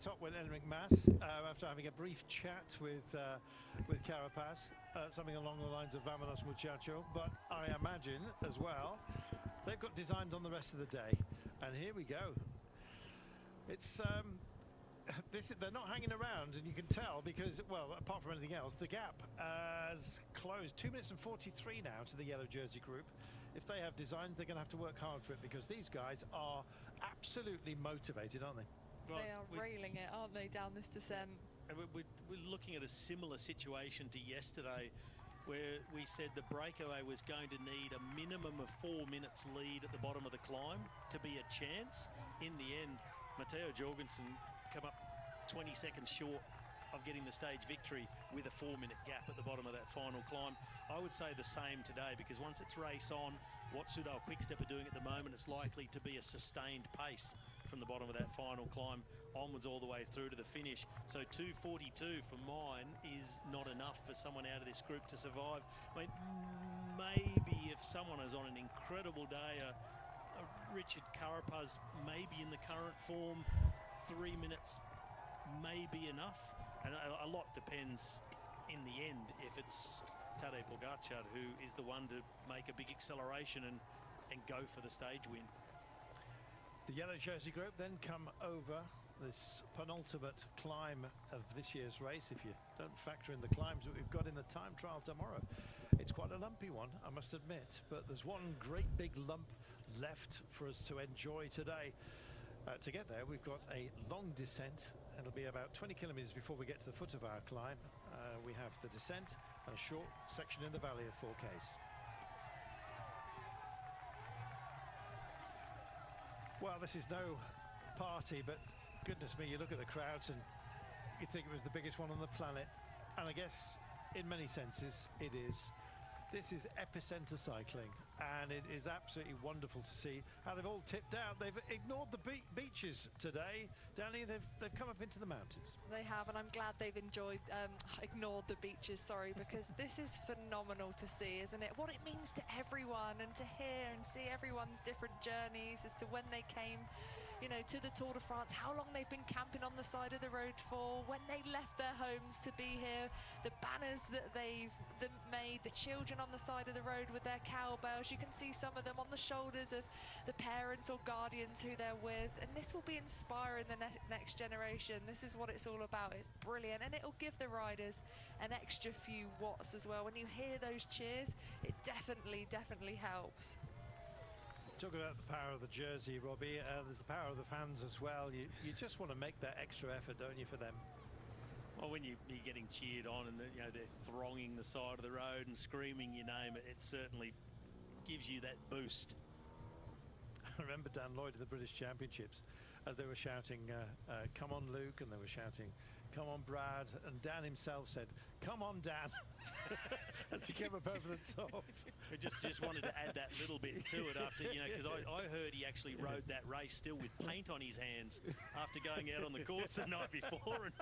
top went Enric Mas after having a brief chat with Carapaz, something along the lines of "Vámonos muchacho," but I imagine as well they've got designs on the rest of the day, and here we go. It's they're not hanging around, and you can tell because, well, apart from anything else, the gap has closed. 2 minutes and 43 now to the yellow jersey group. If they have designs, they're going to have to work hard for it, because these guys are absolutely motivated, aren't they? Well, they are railing it, aren't they, down this descent? And we're looking at a similar situation to yesterday, where we said the breakaway was going to need a minimum of 4 minutes lead at the bottom of the climb to be a chance. In the end, Matteo Jorgensen come up 20 seconds short of getting the stage victory with a 4-minute gap at the bottom of that final climb. I would say the same today, because once it's race on, what Soudal Quickstep are doing at the moment, it's likely to be a sustained pace from the bottom of that final climb onwards all the way through to the finish. So 2:42 for mine is not enough for someone out of this group to survive. I mean, maybe if someone is on an incredible day, a Richard Carapaz, maybe in the current form, 3 minutes may be enough, and a lot depends in the end if it's Tadej Pogacar who is the one to make a big acceleration and go for the stage win. The yellow jersey group then come over this penultimate climb of this year's race. If you don't factor in the climbs that we've got in the time trial tomorrow, it's quite a lumpy one, I must admit, but there's one great big lump left for us to enjoy today. To get there, we've got a long descent. It'll be about 20 kilometers before we get to the foot of our climb. We have the descent and a short section in the valley of 4Ks. Well, this is no party, but goodness me, you look at the crowds and you'd think it was the biggest one on the planet. And I guess in many senses it is. This is epicenter cycling, and it is absolutely wonderful to see how they've all tipped out. They've ignored the beaches today, Danny. They've come up into the mountains. They have, and I'm glad they've ignored the beaches, sorry, because this is phenomenal to see, isn't it? What it means to everyone, and to hear and see everyone's different journeys as to when they came, you know, to the Tour de France, how long they've been camping on the side of the road for, when they left their homes to be here, the banners that they've made, the children on the side of the road with their cowbells. You can see some of them on the shoulders of the parents or guardians who they're with, and this will be inspiring the next generation. This is what it's all about. It's brilliant, and it'll give the riders an extra few watts as well. When you hear those cheers, it definitely helps. Talk about the power of the jersey, Robbie. There's the power of the fans as well. You just want to make that extra effort, don't you, for them? Well, when you're getting cheered on and you know they're thronging the side of the road and screaming your name, it certainly gives you that boost. I remember Dan Lloyd in the British Championships. They were shouting, "Come on, Luke," and they were shouting, "Come on, Brad," and Dan himself said, "Come on, Dan," as he came up over the top. I just wanted to add that little bit to it after, you know, because I heard he actually rode that race still with paint on his hands after going out on the course the night before and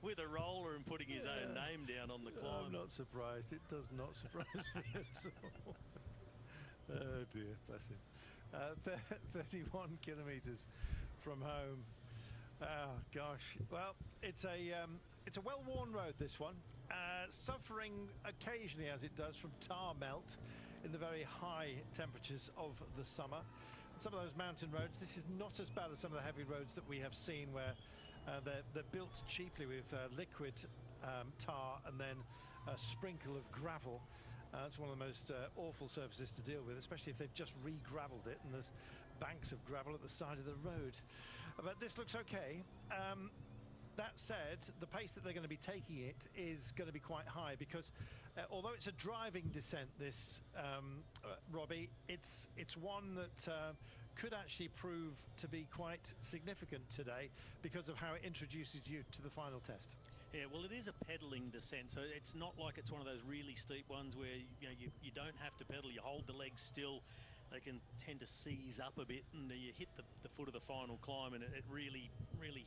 with a roller and putting his own name down on the climb. I'm not surprised. It does not surprise me at all. Oh dear, bless him. 31 kilometers from home. Oh gosh. Well, it's a well-worn road, this one, suffering occasionally, as it does, from tar melt in the very high temperatures of the summer. Some of those mountain roads, this is not as bad as some of the heavy roads that we have seen, where they're built cheaply with liquid tar and then a sprinkle of gravel. That's one of the most awful surfaces to deal with, especially if they've just re-gravelled it and there's banks of gravel at the side of the road. But this looks okay. That said, the pace that they're going to be taking it is going to be quite high, because although it's a driving descent, this Robbie, it's one that could actually prove to be quite significant today because of how it introduces you to the final test. Yeah, well, it is a pedaling descent, so it's not like it's one of those really steep ones where you don't have to pedal. You hold the legs still. They can tend to seize up a bit, and you hit the foot of the final climb, and it really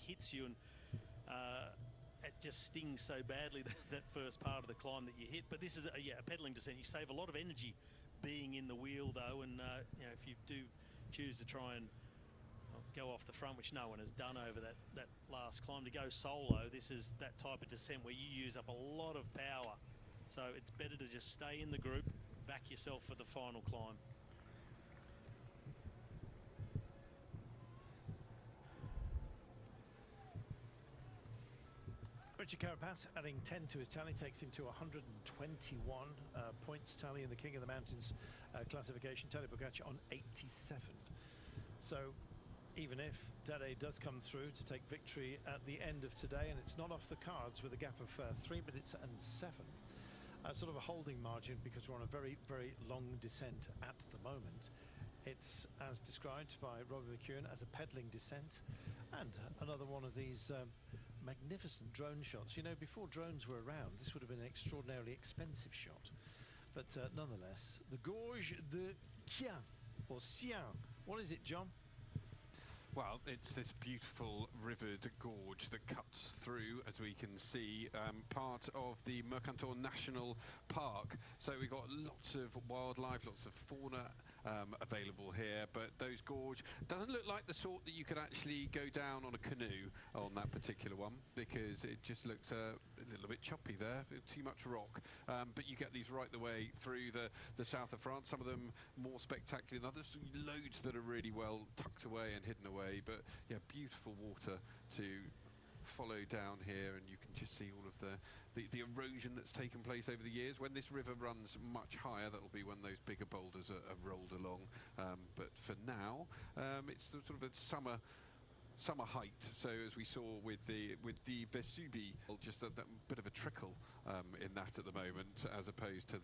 hits you, and it just stings so badly that first part of the climb that you hit. But this is a pedaling descent. You save a lot of energy being in the wheel, though, and you know, if you do choose to try and go off the front, which no one has done over that last climb. To go solo, this is that type of descent where you use up a lot of power. So it's better to just stay in the group, back yourself for the final climb. Richard Carapaz adding 10 to his tally takes him to 121 points tally in the King of the Mountains classification. Tadej Pogacar on 87. So even if Tadej does come through to take victory at the end of today, and it's not off the cards with a gap of 3 minutes and 7, sort of a holding margin because we're on a very, very long descent at the moment. It's as described by Robbie McEwen as a pedaling descent, and another one of these magnificent drone shots. You know, before drones were around, this would have been an extraordinarily expensive shot. But nonetheless, the Gorge de Quien, or Sien. What is it, John? Well, it's this beautiful rivered gorge that cuts through, as we can see, part of the Mercantour National Park. So we've got lots of wildlife, lots of fauna available here, but those gorge doesn't look like the sort that you could actually go down on a canoe on that particular one, because it just looks a little bit choppy there, too much rock. But you get these right the way through the south of France, some of them more spectacular than others, loads that are really well tucked away and hidden away, but yeah, beautiful water to follow down here, and you can just see all of the erosion that's taken place over the years. When this river runs much higher, that'll be when those bigger boulders are rolled along, but for now it's sort of a summer height. So as we saw with the Vesubie, just that bit of a trickle in that at the moment, as opposed to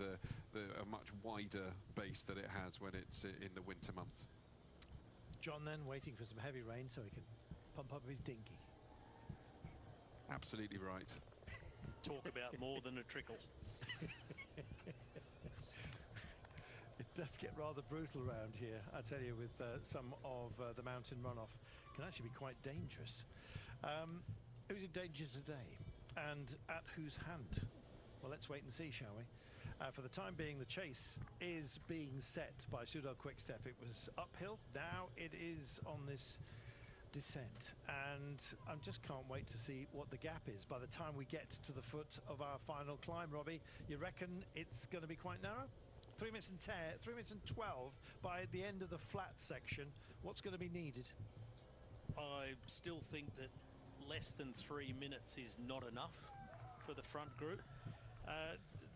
a much wider base that it has when it's in the winter months. John then waiting for some heavy rain so he can pump up his dinghy. Absolutely right. Talk about more than a trickle. It does get rather brutal around here, I tell you, with some of the mountain runoff. Can actually be quite dangerous. Who's in danger today, and at whose hand? Well, let's wait and see, shall we? For the time being, the chase is being set by Soudal Quickstep. It was uphill, now it is on this descent, and I just can't wait to see what the gap is by the time we get to the foot of our final climb. Robbie, you reckon it's going to be quite narrow? 3 minutes and 10, 3 minutes and 12 by the end of the flat section. What's going to be needed? I still think that less than 3 minutes is not enough for the front group.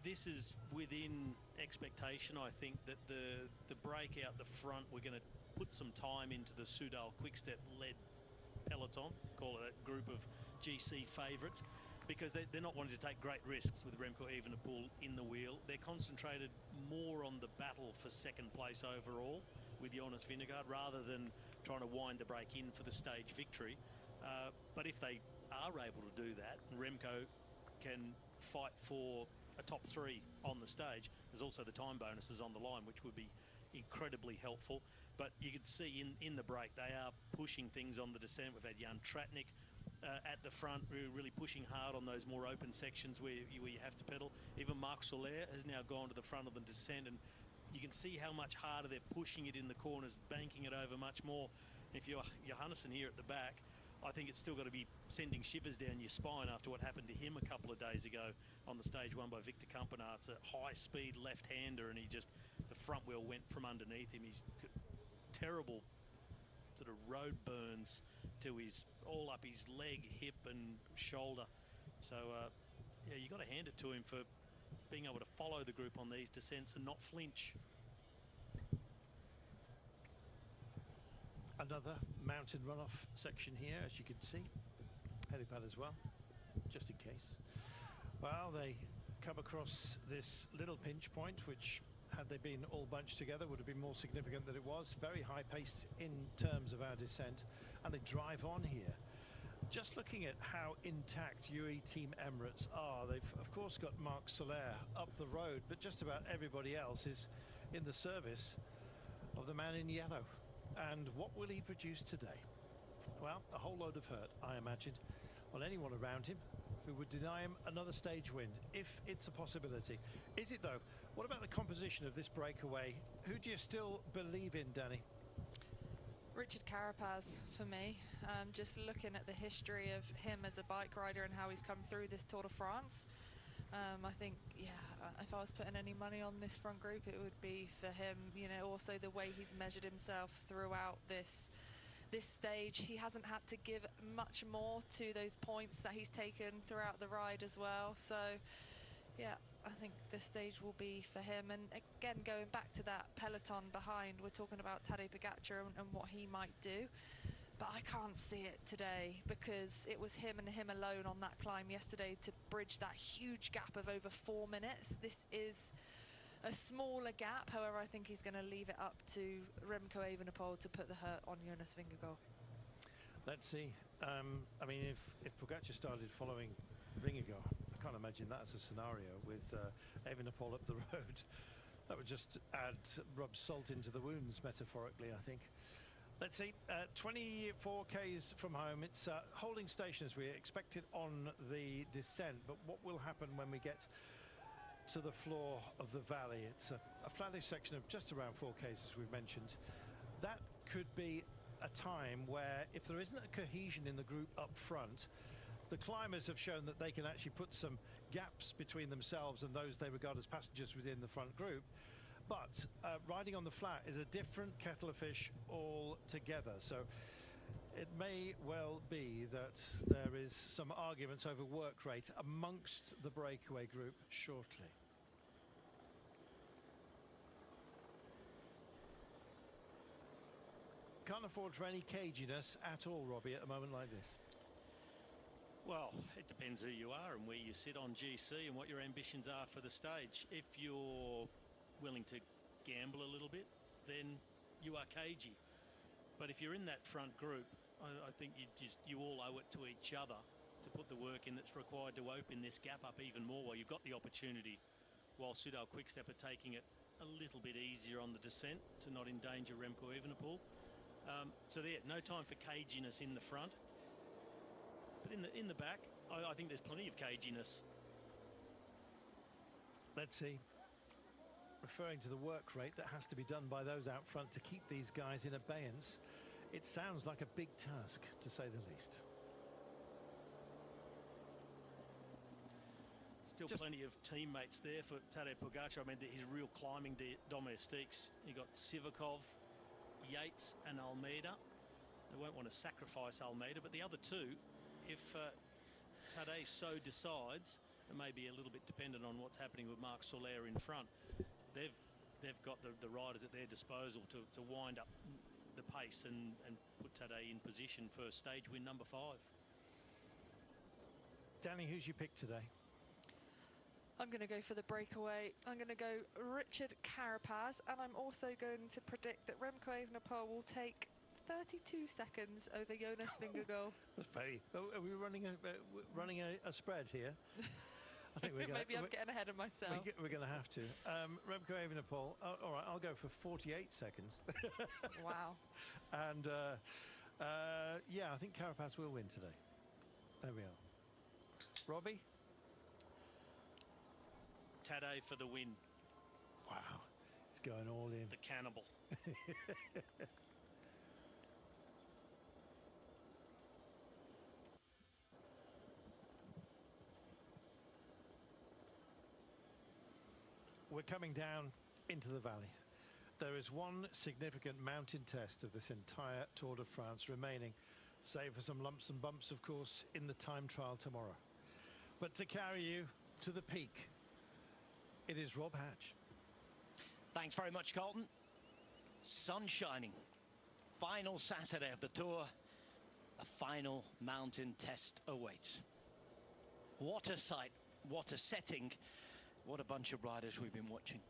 This is within expectation. I think that the break out the front, we're going to put some time into the Soudal Quickstep led peloton, call it a group of GC favourites, because they're not wanting to take great risks with Remco Evenepoel in the wheel. They're concentrated more on the battle for second place overall with Jonas Vingegaard, rather than trying to wind the break in for the stage victory. But if they are able to do that, Remco can fight for a top 3 on the stage. There's also the time bonuses on the line, which would be incredibly helpful. But you can see in the break, they are pushing things on the descent. We've had Jan Tratnik at the front, really pushing hard on those more open sections where you have to pedal. Even Marc Soler has now gone to the front of the descent, and you can see how much harder they're pushing it in the corners, banking it over much more. If you're Johannesson here at the back, I think it's still got to be sending shivers down your spine after what happened to him a couple of days ago on the stage won by Victor Kampenaerts. It's a high-speed left-hander, and the front wheel went from underneath him. He's terrible sort of road burns to all up his leg, hip, and shoulder. So, yeah, you got to hand it to him for being able to follow the group on these descents and not flinch. Another mountain runoff section here, as you can see. Helipad as well, just in case. Well, they come across this little pinch point, which, had they been all bunched together, would have been more significant than it was. Very high paced in terms of our descent, and they drive on here. Just looking at how intact UAE Team Emirates are, they've of course got Marc Soler up the road, but just about everybody else is in the service of the man in yellow. And what will he produce today? Well, a whole load of hurt, I imagine, on anyone around him who would deny him another stage win, if it's a possibility. Is it though? What about the composition of this breakaway? Who do you still believe in, Danny? Richard Carapaz for me. Just looking at the history of him as a bike rider and how he's come through this Tour de France. I think, yeah, if I was putting any money on this front group, it would be for him. You know, also the way he's measured himself throughout this stage. He hasn't had to give much more to those points that he's taken throughout the ride as well. So, yeah, I think this stage will be for him. And again, going back to that peloton behind, we're talking about Tadej Pogačar and what he might do. But I can't see it today because it was him and him alone on that climb yesterday to bridge that huge gap of over 4 minutes. This is a smaller gap. However, I think he's going to leave it up to Remco Evenepoel to put the hurt on Jonas Vingegaard. Let's see. I mean, if Pogačar started following Vingegaard, I can't imagine that as a scenario with Evenepoel up the road. That would just rub salt into the wounds, metaphorically, I think. Let's see, 24 Ks from home. It's holding station as we expected on the descent, but what will happen when we get to the floor of the valley? It's a flattish section of just around 4 Ks, as we've mentioned. That could be a time where, if there isn't a cohesion in the group up front, the climbers have shown that they can actually put some gaps between themselves and those they regard as passengers within the front group. But riding on the flat is a different kettle of fish altogether. So it may well be that there is some arguments over work rate amongst the breakaway group shortly. Can't afford for any caginess at all, Robbie, at a moment like this. Well, it depends who you are and where you sit on GC and what your ambitions are for the stage. If you're willing to gamble a little bit, then you are cagey. But if you're in that front group, I think you all owe it to each other to put the work in that's required to open this gap up even more. While you've got the opportunity, while Soudal Quickstep are taking it a little bit easier on the descent to not endanger Remco Evenepoel. So there, no time for caginess in the front. But in the back, I think there's plenty of caginess. Let's see. Referring to the work rate that has to be done by those out front to keep these guys in abeyance, it sounds like a big task, to say the least. Still plenty of teammates there for Tadej Pogačar. I mean, his real climbing domestiques. You got Sivakov, Yates and Almeida. They won't want to sacrifice Almeida, but the other two, if Tadej so decides, it may be a little bit dependent on what's happening with Marc Soler in front. They've got the riders at their disposal to wind up the pace and put Tadej in position for stage win number 5. Danny, who's your pick today? I'm going to go for the breakaway. I'm going to go Richard Carapaz, and I'm also going to predict that Remco Evenepoel will take 32 seconds over Jonas Vingegaard. That's very. Are we running a spread here? I think maybe I'm getting ahead of myself. We're going to have to. Remco Evenepoel. All right, I'll go for 48 seconds. Wow. And yeah, I think Carapaz will win today. There we are. Robbie? Tadej for the win. Wow, he's going all in. The cannibal. We're coming down into the valley. There is one significant mountain test of this entire Tour de France remaining, save for some lumps and bumps, of course, in the time trial tomorrow. But to carry you to the peak, it is Rob Hatch. Thanks very much, Colton. Sun shining. Final Saturday of the Tour. A final mountain test awaits. What a sight, what a setting, what a bunch of riders we've been watching.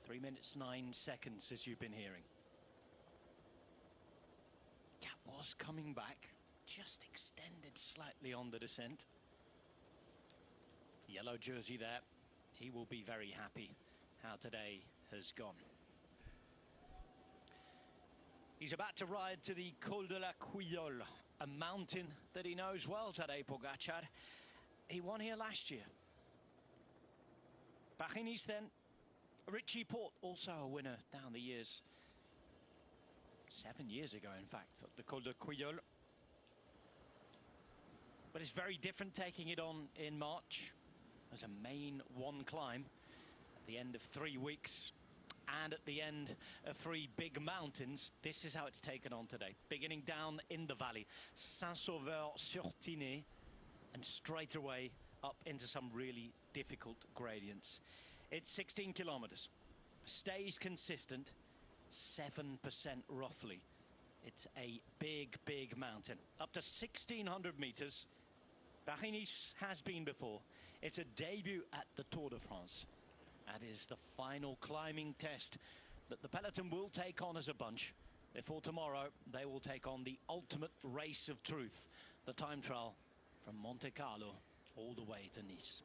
3 minutes 9 seconds, as you've been hearing. Gap was coming back, just extended slightly on the descent. Yellow jersey there. He will be very happy how today has gone. He's about to ride to the Col de la Couillole, a mountain that he knows well, Tadej Pogačar. He won here last year. Bachinis then. Richie Porte, also a winner down the years. 7 years ago, in fact, at the Col de Quillol. But it's very different taking it on in March. There's a main one climb at the end of 3 weeks and at the end of 3 big mountains. This is how it's taken on today. Beginning down in the valley, Saint-Sauveur-sur-Tinée, and straight away up into some really difficult gradients. It's 16 kilometers, stays consistent, 7% roughly. It's a big, big mountain. Up to 1,600 meters. Paris-Nice has been before. It's a debut at the Tour de France. That is the final climbing test that the peloton will take on as a bunch. Before tomorrow, they will take on the ultimate race of truth, the time trial from Monte Carlo all the way to Nice.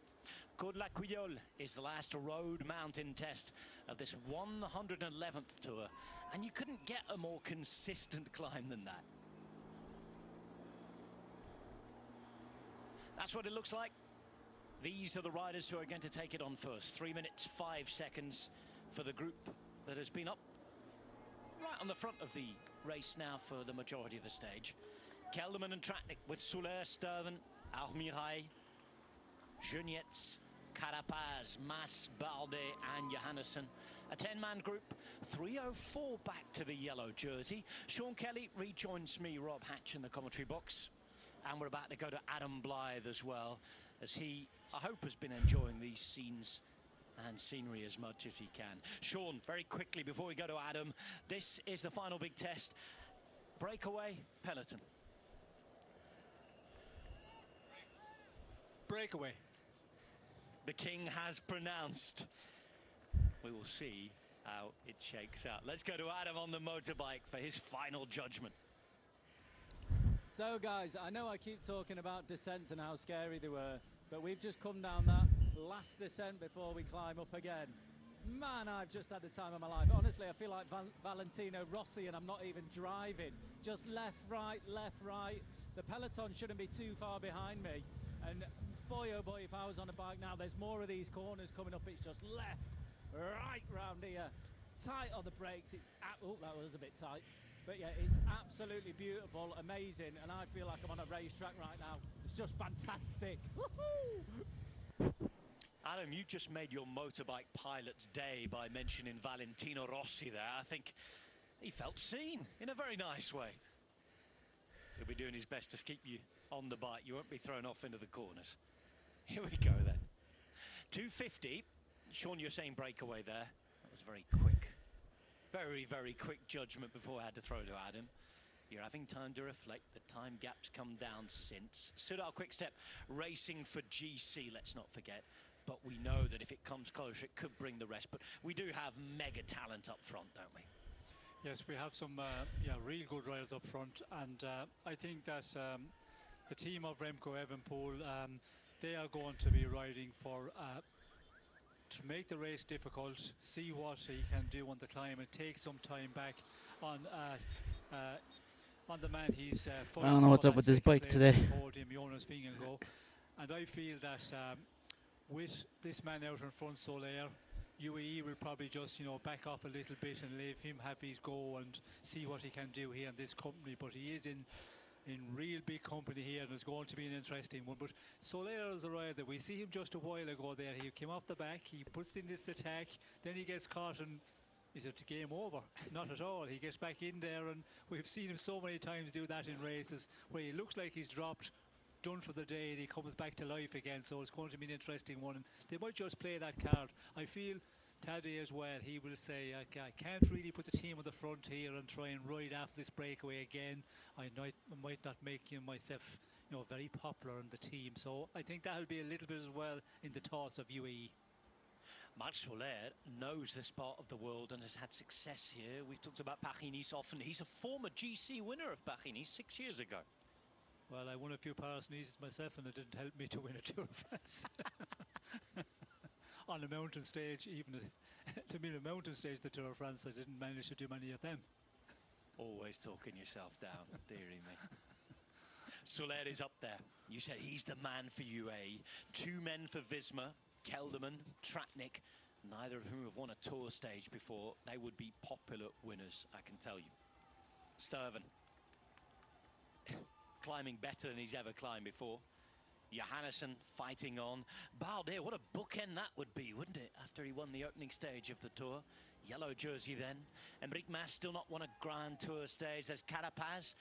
Col de Quillol is the last road mountain test of this 111th tour, and you couldn't get a more consistent climb than that. That's what it looks like. These are the riders who are going to take it on first. 3 minutes, 5 seconds for the group that has been up right on the front of the race now for the majority of the stage. Kelderman and Tratnik with Soler, Sturven, Armirail, Junietz, Carapaz, Mas, Balde and Johannesson. A 10-man group, 3:04 back to the yellow jersey. Sean Kelly rejoins me, Rob Hatch, in the commentary box. And we're about to go to Adam Blythe as well, as he, I hope, has been enjoying these scenes and scenery as much as he can. Sean, very quickly before we go to Adam, this is the final big test. Breakaway, peloton. Breakaway. The king has pronounced. We will see how it shakes out. Let's go to Adam on the motorbike for his final judgment. So guys, I know I keep talking about descents and how scary they were, but we've just come down that last descent before we climb up again. Man, I've just had the time of my life. Honestly, I feel like Valentino Rossi, and I'm not even driving. Just left, right, left, right. The peloton shouldn't be too far behind me. And boy, oh boy, if I was on a bike now, there's more of these corners coming up. It's just left, right round here. Tight on the brakes. Oh, that was a bit tight. But yeah, it's absolutely beautiful, amazing, and I feel like I'm on a racetrack right now. It's just fantastic. Adam, you just made your motorbike pilot's day by mentioning Valentino Rossi there. I think he felt seen in a very nice way. He'll be doing his best to keep you on the bike. You won't be thrown off into the corners. Here we go then. 250. Sean, you're saying breakaway there. That was very quick. Very, very quick judgment before I had to throw to Adam. You're having time to reflect. The time gap's come down since. Soudal Quickstep racing for GC, let's not forget. But we know that if it comes closer, it could bring the rest. But we do have mega talent up front, don't we? Yes, we have some real good riders up front. And I think that the team of Remco Evenepoel, they are going to be riding for... to make the race difficult, see what he can do on the climb and take some time back on the man he's I don't know what's up with this bike today. Podium, Jonas Vingegaard. And I feel that with this man out in front, Soler, UAE will probably just, back off a little bit and leave him have his go and see what he can do here in this company. But he is in real big company here, and it's going to be an interesting one. But Soler is a rider. We see him just a while ago there. He came off the back, he puts in this attack, then he gets caught, and is it game over? Not at all. He gets back in there, and we've seen him so many times do that in races where he looks like he's dropped, done for the day, and he comes back to life again. So it's going to be an interesting one, and they might just play that card. I feel Tadej as well, he will say, I can't really put the team on the front here and try and ride after this breakaway again. I might not make myself very popular in the team. So I think that'll be a little bit as well in the thoughts of UAE. Marc Soler knows this part of the world and has had success here. We've talked about Paris-Nice often. He's a former GC winner of Paris-Nice 6 years ago. Well, I won a few Paris-Nices myself, and it didn't help me to win a Tour of France. On a mountain stage, even to be in a mountain stage, the Tour of France, I didn't manage to do many of them. Always talking yourself down, dearie me. Soler is up there. You said he's the man for UAE. 2 men for Visma, Kelderman, Tratnik, neither of whom have won a Tour stage before. They would be popular winners, I can tell you. Sturven. Climbing better than he's ever climbed before. Johannesson fighting on. Bardet, what a bookend that would be, wouldn't it? After he won the opening stage of the Tour. Yellow jersey then. Enric Mas still not won a Grand Tour stage. There's Carapaz.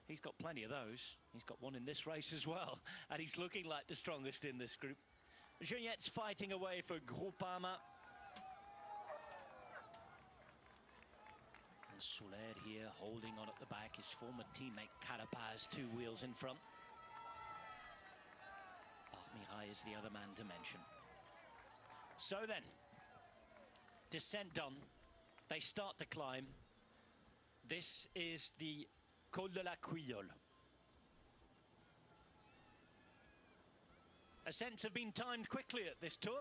He's got plenty of those. He's got one in this race as well. And he's looking like the strongest in this group. Jugnet's fighting away for Groupama. And Soler here holding on at the back. His former teammate Carapaz 2 wheels in front. Mihai is the other man to mention. So then, descent done. They start to climb. This is the Col de la Couillole. Ascents have been timed quickly at this tour.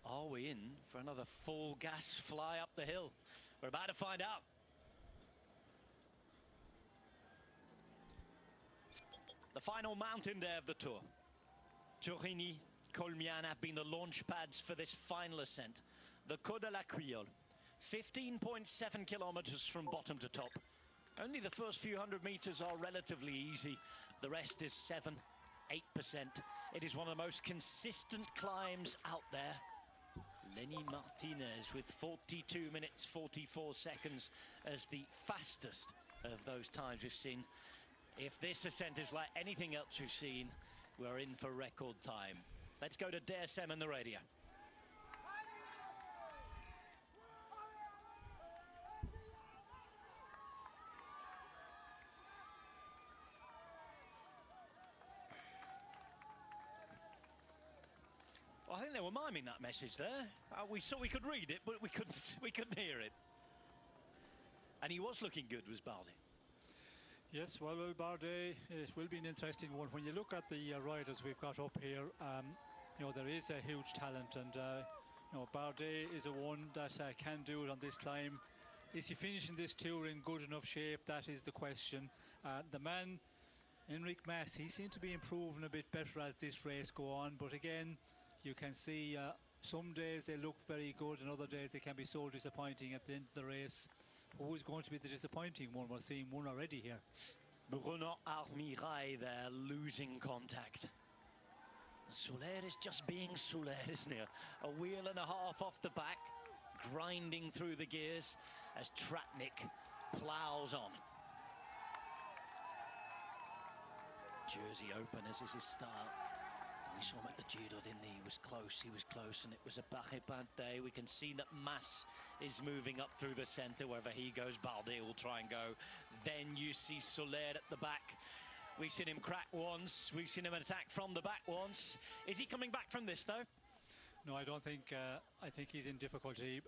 Are we in for another full gas fly up the hill? We're about to find out. The final mountain day of the tour. Turini, Colmiane have been the launch pads for this final ascent. The Col de la Couillole, 15.7 kilometers from bottom to top. Only the first few hundred meters are relatively easy. The rest is 7-8%. It is one of the most consistent climbs out there. Lenny Martinez with 42 minutes, 44 seconds as the fastest of those times we've seen. If this ascent is like anything else we've seen, we're in for record time. Let's go to DSM and the radio. Well, I think they were miming that message there. We could read it, but we couldn't hear it. And he was looking good, was Bardet. Yes, well, Bardet, it will be an interesting one. When you look at the riders we've got up here, you know, there is a huge talent, and you know, Bardet is a one that can do it on this climb. Is he finishing this tour in good enough shape? That is the question. The man, Enric Mas, he seems to be improving a bit better as this race go on, but again, you can see some days they look very good, and other days they can be so disappointing at the end of the race. Who is going to be the disappointing one? We're seeing one already here. Bruno Armirail there losing contact. Soler is just being Soler, isn't he? A wheel and a half off the back, grinding through the gears as Tratnik ploughs on. Jersey Open as is his start. We saw him at the Giro, didn't he? He was close, and it was a Barret day. We can see that Mas is moving up through the centre. Wherever he goes, Bardet will try and go. Then you see Soler at the back. We've seen him crack once. We've seen him attack from the back once. Is he coming back from this, though? No, I don't think. I think he's in difficulty.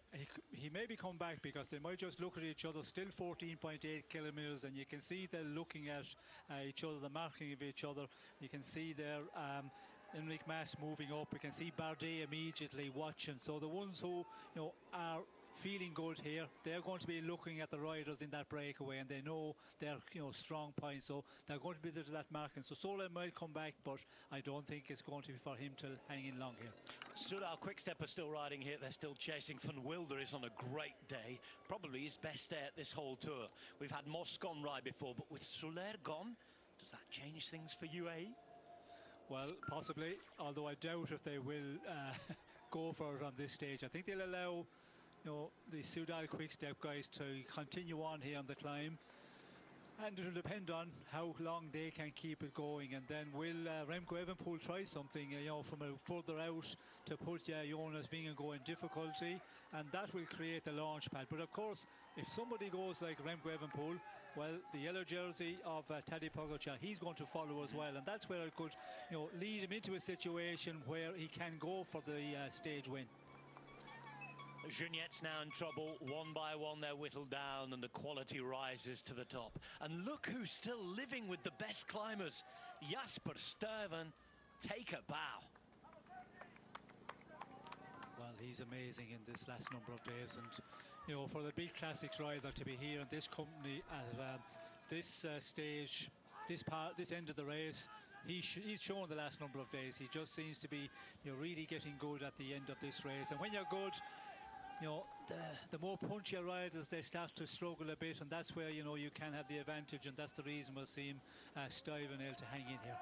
He may be come back because they might just look at each other. Still 14.8 kilometers, and you can see they're looking at each other, the marking of each other. You can see there. Enric Mas moving up. We can see Bardet immediately watching. So the ones who, you know, are feeling good here, they're going to be looking at the riders in that breakaway, and they know their, you know, strong points. So they're going to be there to that marking. So Soler might come back, but I don't think it's going to be for him to hang in long here. Soudal Quickstep are still riding here. They're still chasing. Van Wilder is on a great day, probably his best day at this whole tour. We've had Moscon ride before, but with Soler gone, does that change things for UAE? Well, possibly, although I doubt if they will go for it on this stage. I think they'll allow, you know, the Soudal Quickstep guys to continue on here on the climb, and it'll depend on how long they can keep it going. And then will Remco Evenepoel try something, you know, from a further out to put Jonas Vingegaard in difficulty, and that will create a launch pad. But of course, if somebody goes like Remco Evenepoel, well, the yellow jersey of Tadej Pogačar, he's going to follow as well, and that's where it could, you know, lead him into a situation where he can go for the stage win. Jugnet's now in trouble. One by one, they're whittled down, and the quality rises to the top. And look who's still living with the best climbers. Jasper Stuyven, take a bow. Well, he's amazing in this last number of days, and you know, for the big classics rider to be here in this company at this stage, this end of the race, he's shown the last number of days. He just seems to be, you know, really getting good at the end of this race. And when you're good, you know, the more punchier riders, they start to struggle a bit, and that's where, you know, you can have the advantage, and that's the reason we'll see him striving to hang in here.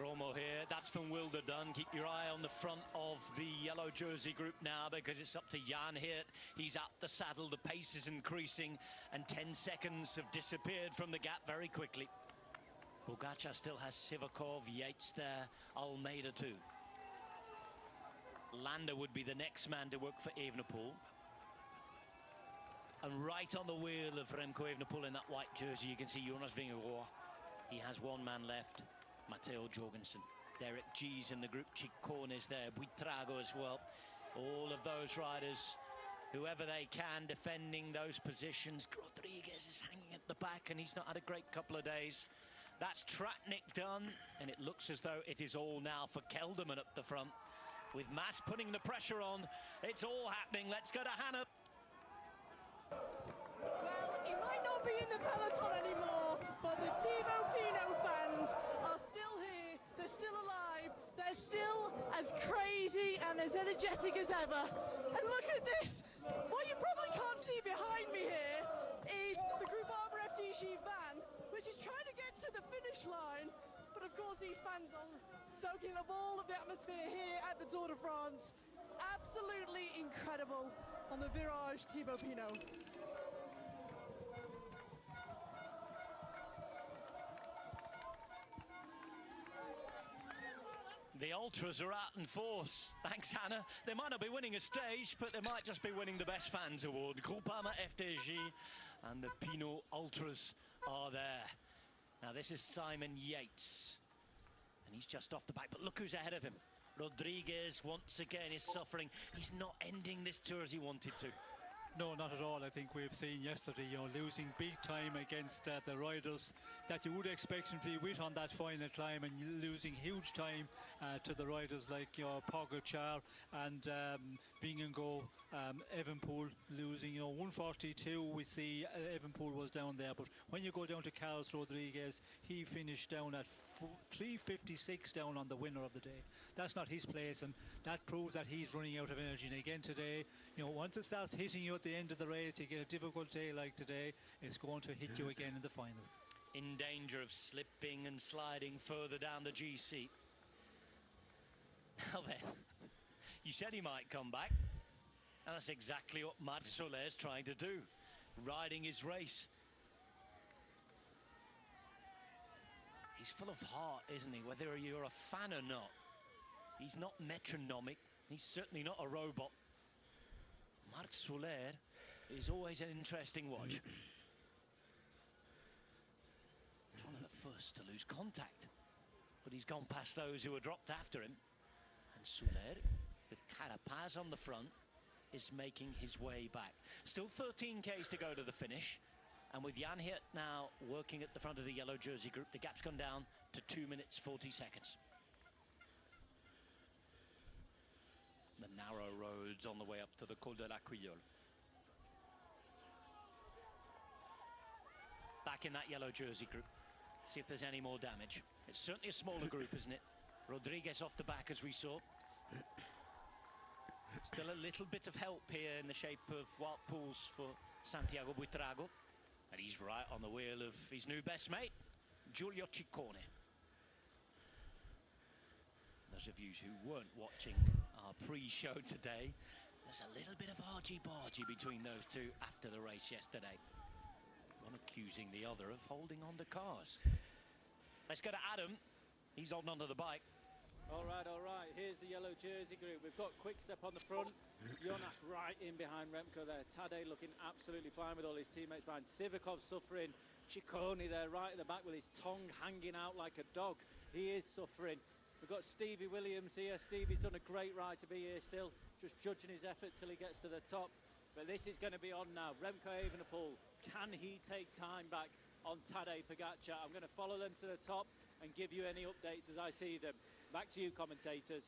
Romo here, that's from Wilder Dunn. Keep your eye on the front of the yellow jersey group now, because it's up to Jan Hirt. He's up the saddle, the pace is increasing, and 10 seconds have disappeared from the gap very quickly. Pogačar still has Sivakov, Yates there, Almeida too. Landa would be the next man to work for Evenepoel. And right on the wheel of Remco Evenepoel in that white jersey, you can see Jonas Vingegaard. He has one man left. Matteo Jorgensen, Derek G's in the group, Ciccone is there, Buitrago as well. All of those riders, whoever they can, defending those positions. Rodriguez is hanging at the back, and he's not had a great couple of days. That's Tratnik done, and it looks as though it is all now for Kelderman up the front. With Mas putting the pressure on, it's all happening. Let's go to Hannah. Well, he might not be in the peloton anymore, but the Thibaut Pinot fans are still here, they're still alive, they're still as crazy and as energetic as ever. And look at this! What you probably can't see behind me here is the Groupama FDG van, which is trying to get to the finish line, but of course these fans are soaking up all of the atmosphere here at the Tour de France. Absolutely incredible on the Virage Thibaut Pinot. The ultras are out in force. Thanks, Hannah. They might not be winning a stage, but they might just be winning the Best Fans Award. Groupama FDG and the Pinot Ultras are there. Now, this is Simon Yates, and he's just off the back, but look who's ahead of him. Rodriguez, once again, is suffering. He's not ending this tour as he wanted to. No, not at all. I think we've seen yesterday, you know, losing big time against the riders that you would expect him to be with on that final climb, and losing huge time to the riders like, you know, Pogačar and Vingegaard, Evenepoel losing, you know, 142. We see Evenepoel was down there, but when you go down to Carlos Rodriguez, he finished down at 3:56 down on the winner of the day. That's not his place, and that proves that he's running out of energy. And again today, you know, once it starts hitting you at the end of the race, you get a difficult day like today, it's going to hit you again in the final. In danger of slipping and sliding further down the GC. Now then, you said he might come back, and that's exactly what Marc Soler's trying to do, riding his race. He's full of heart, isn't he, whether you're a fan or not. He's not metronomic, he's certainly not a robot. Marc Soler is always an interesting watch. He's one of the first to lose contact, but he's gone past those who were dropped after him. And Soler, with Carapaz on the front, is making his way back. Still 13 Ks to go to the finish. And with Jan Hirt now working at the front of the yellow jersey group, the gap's gone down to 2 minutes 40 seconds. The narrow roads on the way up to the Col de la Quillole. Back in that yellow jersey group. See if there's any more damage. It's certainly a smaller group, isn't it? Rodriguez off the back, as we saw. Still a little bit of help here in the shape of wild pools for Santiago Buitrago. And he's right on the wheel of his new best mate, Giulio Ciccone. Those of you who weren't watching our pre-show today, there's a little bit of argy-bargy between those two after the race yesterday. One accusing the other of holding on to cars. Let's go to Adam. He's holding onto the bike. All right. Here's the yellow jersey group. We've got Quickstep on the front. Jonas right in behind Remco there. Tadej looking absolutely fine with all his teammates behind. Sivakov suffering. Ciccone there right at the back with his tongue hanging out like a dog. He is suffering. We've got Stevie Williams here. Stevie's done a great ride to be here still. Just judging his effort till he gets to the top. But this is going to be on now. Remco Evenepoel. Can he take time back on Tadej Pogačar? I'm going to follow them to the top and give you any updates as I see them. Back to you, commentators.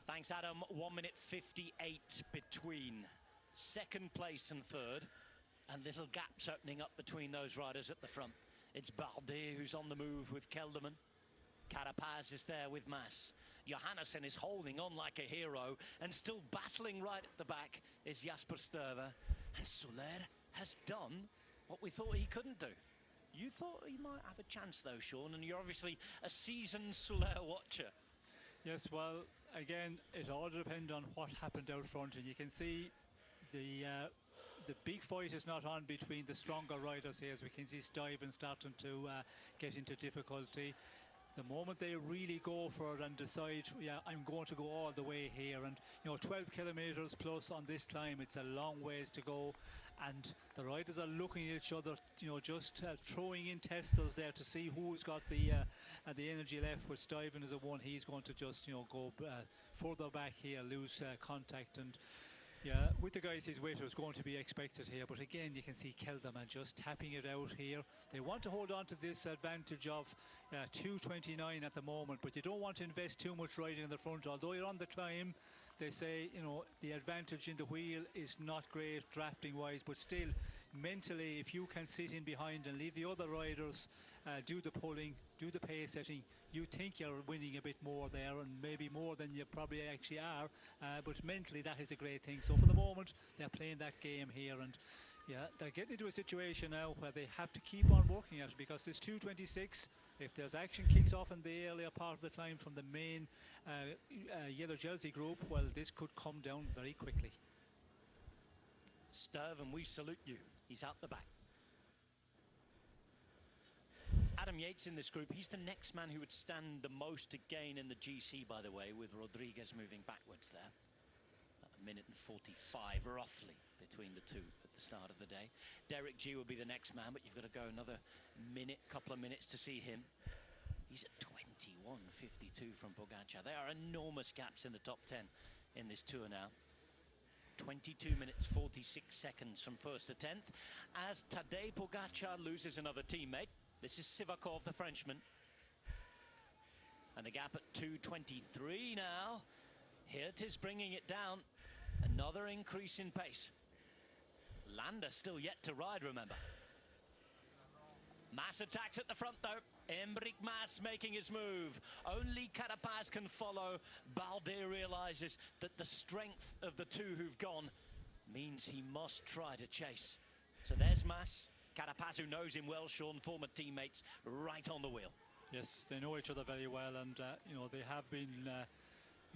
Thanks, Adam. 1 minute 58 between second place and third, and little gaps opening up between those riders at the front. It's Bardet who's on the move with Kelderman. Carapaz is there with Mas. Johannesson is holding on like a hero, and still battling right at the back is Jasper Sturver. And Soler has done what we thought he couldn't do. You thought he might have a chance though, Sean, and you're obviously a seasoned Soler watcher. Yes, well, again, it all depends on what happened out front, and you can see the big fight is not on between the stronger riders here, as we can see Stuyven starting to get into difficulty. The moment they really go for it and decide, yeah, I'm going to go all the way here, and 12 kilometers plus on this climb, it's a long ways to go, and the riders are looking at each other, just throwing in testers there to see who's got the energy left. But Stuyven is a one, he's going to just go further back here, lose contact, and yeah, with the guys he's with, it's going to be expected here. But again, you can see Kelderman just tapping it out here. They want to hold on to this advantage of 2:29 at the moment, but you don't want to invest too much riding in the front. Although you're on the climb, they say, the advantage in the wheel is not great drafting wise, but still, mentally, if you can sit in behind and leave the other riders do the pulling, do the pace setting, you think you're winning a bit more there, and maybe more than you probably actually are, but mentally that is a great thing. So for the moment, they're playing that game here, and yeah, they're getting into a situation now where they have to keep on working at it, because it's 2:26. If there's action kicks off in the earlier part of the climb from the main yellow jersey group, well, this could come down very quickly. Sturven, we salute you. He's out the back. Adam Yates in this group, he's the next man who would stand the most to gain in the GC, by the way, with Rodriguez moving backwards there. About a minute and 45 roughly between the two at the start of the day. Derek G will be the next man, but you've got to go another couple of minutes to see him. He's at 21.52 from Pogacar. There are enormous gaps in the top 10 in this tour now. 22 minutes 46 seconds from first to 10th, as Tadej Pogacar loses another teammate. This is Sivakov, the Frenchman. And the gap at 2:23 now. Hirt is bringing it down. Another increase in pace. Landa still yet to ride, remember. Mas attacks at the front, though. Enric Mas making his move. Only Carapaz can follow. Balde realizes that the strength of the two who've gone means he must try to chase. So there's Mas. Carapaz, who knows him well, Sean, former teammates, right on the wheel. Yes, they know each other very well, and they have been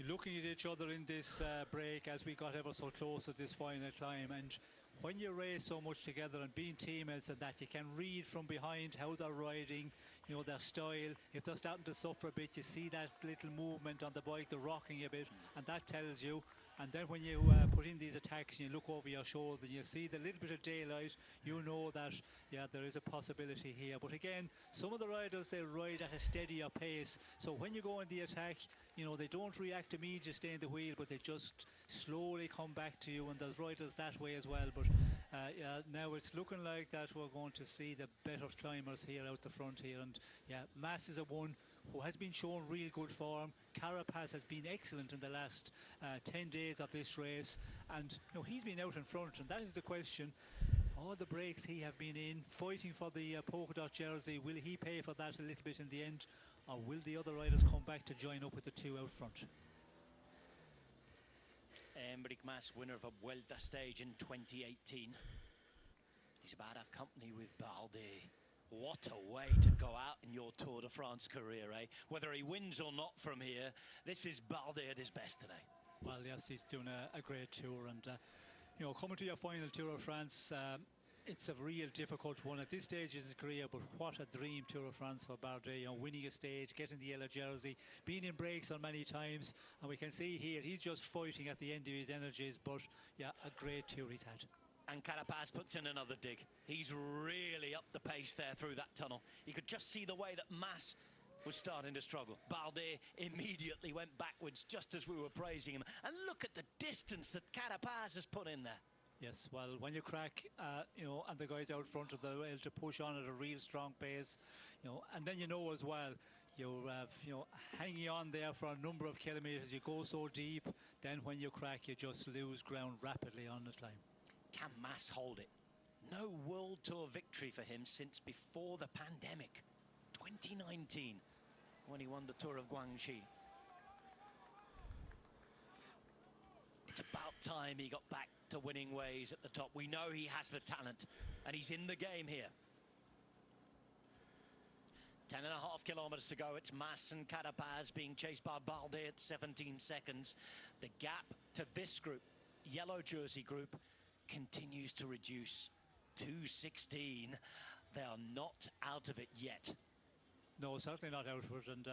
looking at each other in this break as we got ever so close to this final climb. And when you race so much together and being teammates and that, you can read from behind how they're riding, their style. If they're starting to suffer a bit, you see that little movement on the bike, the rocking a bit, and that tells you. And then when you put in these attacks and you look over your shoulder and you see the little bit of daylight, you know that, yeah, there is a possibility here. But again, some of the riders, they ride at a steadier pace. So when you go in the attack, they don't react immediately, stay in the wheel, but they just slowly come back to you. And there's riders that way as well. But yeah, now it's looking like that we're going to see the better climbers here out the front here. And yeah, Mas is a one who has been shown real good form. Carapaz has been excellent in the last 10 days of this race, and he's been out in front, and that is the question. All the breaks he have been in, fighting for the polka dot jersey, will he pay for that a little bit in the end, or will the other riders come back to join up with the two out front? Enric Mas, winner of a Vuelta stage in 2018. He's about to have company with Balde. What a way to go out in your Tour de France career, eh? Whether he wins or not from here, this is Balde at his best today. Well, yes, he's doing a great tour, and coming to your final Tour of France, it's a real difficult one at this stage in his career, but what a dream Tour of France for Bardet, winning a stage, getting the yellow jersey, being in breaks on many times, and we can see here he's just fighting at the end of his energies, but yeah, a great tour he's had. And Carapaz puts in another dig. He's really up the pace there through that tunnel. You could just see the way that Mas was starting to struggle. Balde immediately went backwards just as we were praising him. And look at the distance that Carapaz has put in there. Yes, well, when you crack, and the guys out front of the rail to push on at a real strong pace, and then as well, you're hanging on there for a number of kilometres. You go so deep, then when you crack, you just lose ground rapidly on the climb. Can Mas hold it? No World Tour victory for him since before the pandemic, 2019. when he won the Tour of Guangxi. It's about time he got back to winning ways at the top. We know he has the talent, and he's in the game here. 10.5 kilometers to go. It's Mas and Carapaz being chased by Balde at 17 seconds. The gap to this group, yellow jersey group, continues to reduce. 2:16. They are not out of it yet. No, certainly not out of it. And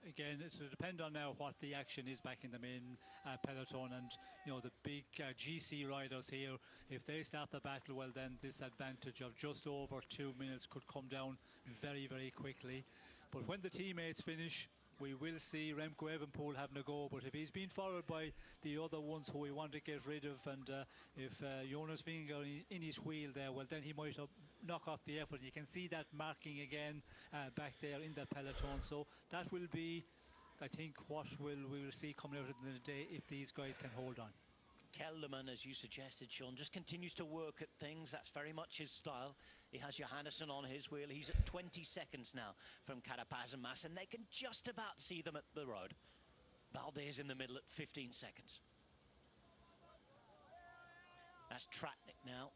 again, it'll depend on now what the action is back in the main peloton. And, you know, the big GC riders here, if they start the battle, well, then this advantage of just over 2 minutes could come down very, very quickly. But when the teammates finish, we will see Remco Evenepoel having a go. But if he's been followed by the other ones who we want to get rid of, and if Jonas Vingegaard in his wheel there, well, then he might knock off the effort. You can see that marking again back there in the peloton. So that will be, I think, what we will see coming out of the day if these guys can hold on. Kelderman, as you suggested, Sean, just continues to work at things. That's very much his style. He has Johannesson on his wheel. He's at 20 seconds now from Carapaz and Mas, and they can just about see them at the road. Balde is in the middle at 15 seconds. That's Tratnik now.